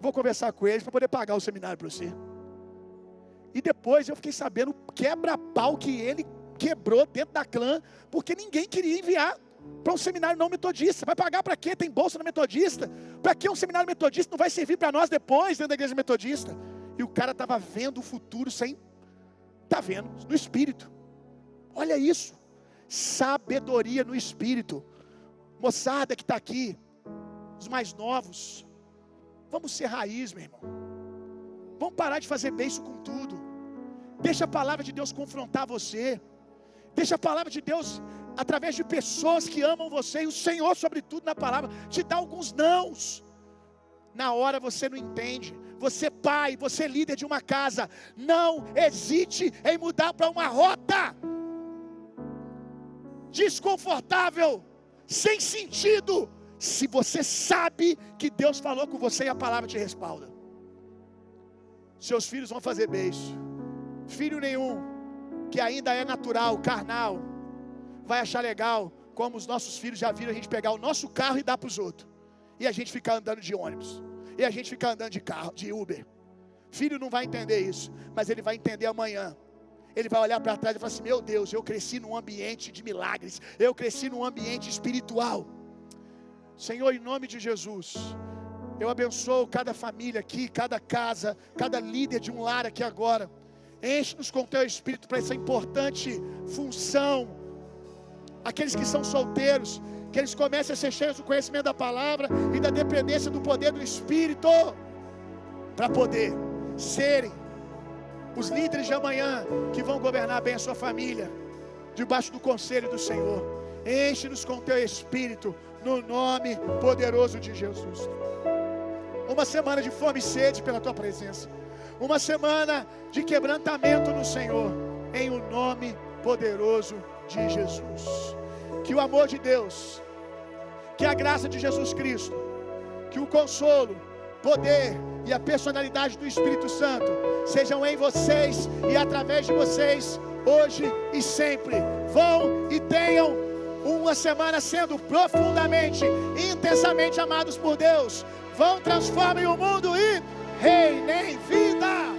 vou conversar com eles para poder pagar o seminário para você. E depois eu fiquei sabendo o quebra-pau que ele quebrou dentro da clã, porque ninguém queria enviar para um seminário não metodista. Vai pagar para quê? Tem bolsa na metodista. Para que um seminário metodista não vai servir para nós depois dentro da igreja metodista? E o cara estava vendo o futuro sem... Está vendo, no espírito. Olha isso. Sabedoria no espírito. Moçada que está aqui, os mais novos, vamos ser raiz, meu irmão. Vamos parar de fazer beiço com tudo. Deixa a palavra de Deus confrontar você. Deixa a palavra de Deus, através de pessoas que amam você, e o Senhor, sobretudo na palavra, te dá alguns nãos. Na hora você não entende. Você pai, você líder de uma casa, não hesite em mudar para uma rota desconfortável, sem sentido, se você sabe que Deus falou com você e a palavra te respalda. Seus filhos vão fazer beijo. Filho nenhum que ainda é natural, carnal, vai achar legal, como os nossos filhos já viram a gente pegar o nosso carro e dar para os outros, e a gente ficar andando de ônibus, e a gente ficar andando de carro, de Uber. Filho não vai entender isso, mas ele vai entender amanhã. Ele vai olhar para trás e falar assim, meu Deus, eu cresci num ambiente de milagres, eu cresci num ambiente espiritual. Senhor, em nome de Jesus, eu abençoo cada família aqui, cada casa, cada líder de um lar aqui agora. Enche-nos com o teu Espírito para essa importante função. Aqueles que são solteiros, que eles comecem a ser cheios do conhecimento da palavra e da dependência do poder do Espírito, para poder serem os líderes de amanhã, que vão governar bem a sua família, debaixo do conselho do Senhor. Enche-nos com o teu Espírito, no nome poderoso de Jesus. Uma semana de fome e sede pela tua presença. Uma semana de quebrantamento no Senhor, em o nome poderoso de Jesus. Que o amor de Deus, que a graça de Jesus Cristo, que o consolo, poder e a personalidade do Espírito Santo sejam em vocês e através de vocês, hoje e sempre. Vão e tenham uma semana sendo profundamente e intensamente amados por Deus. Vão, transformem o mundo e reinem vida.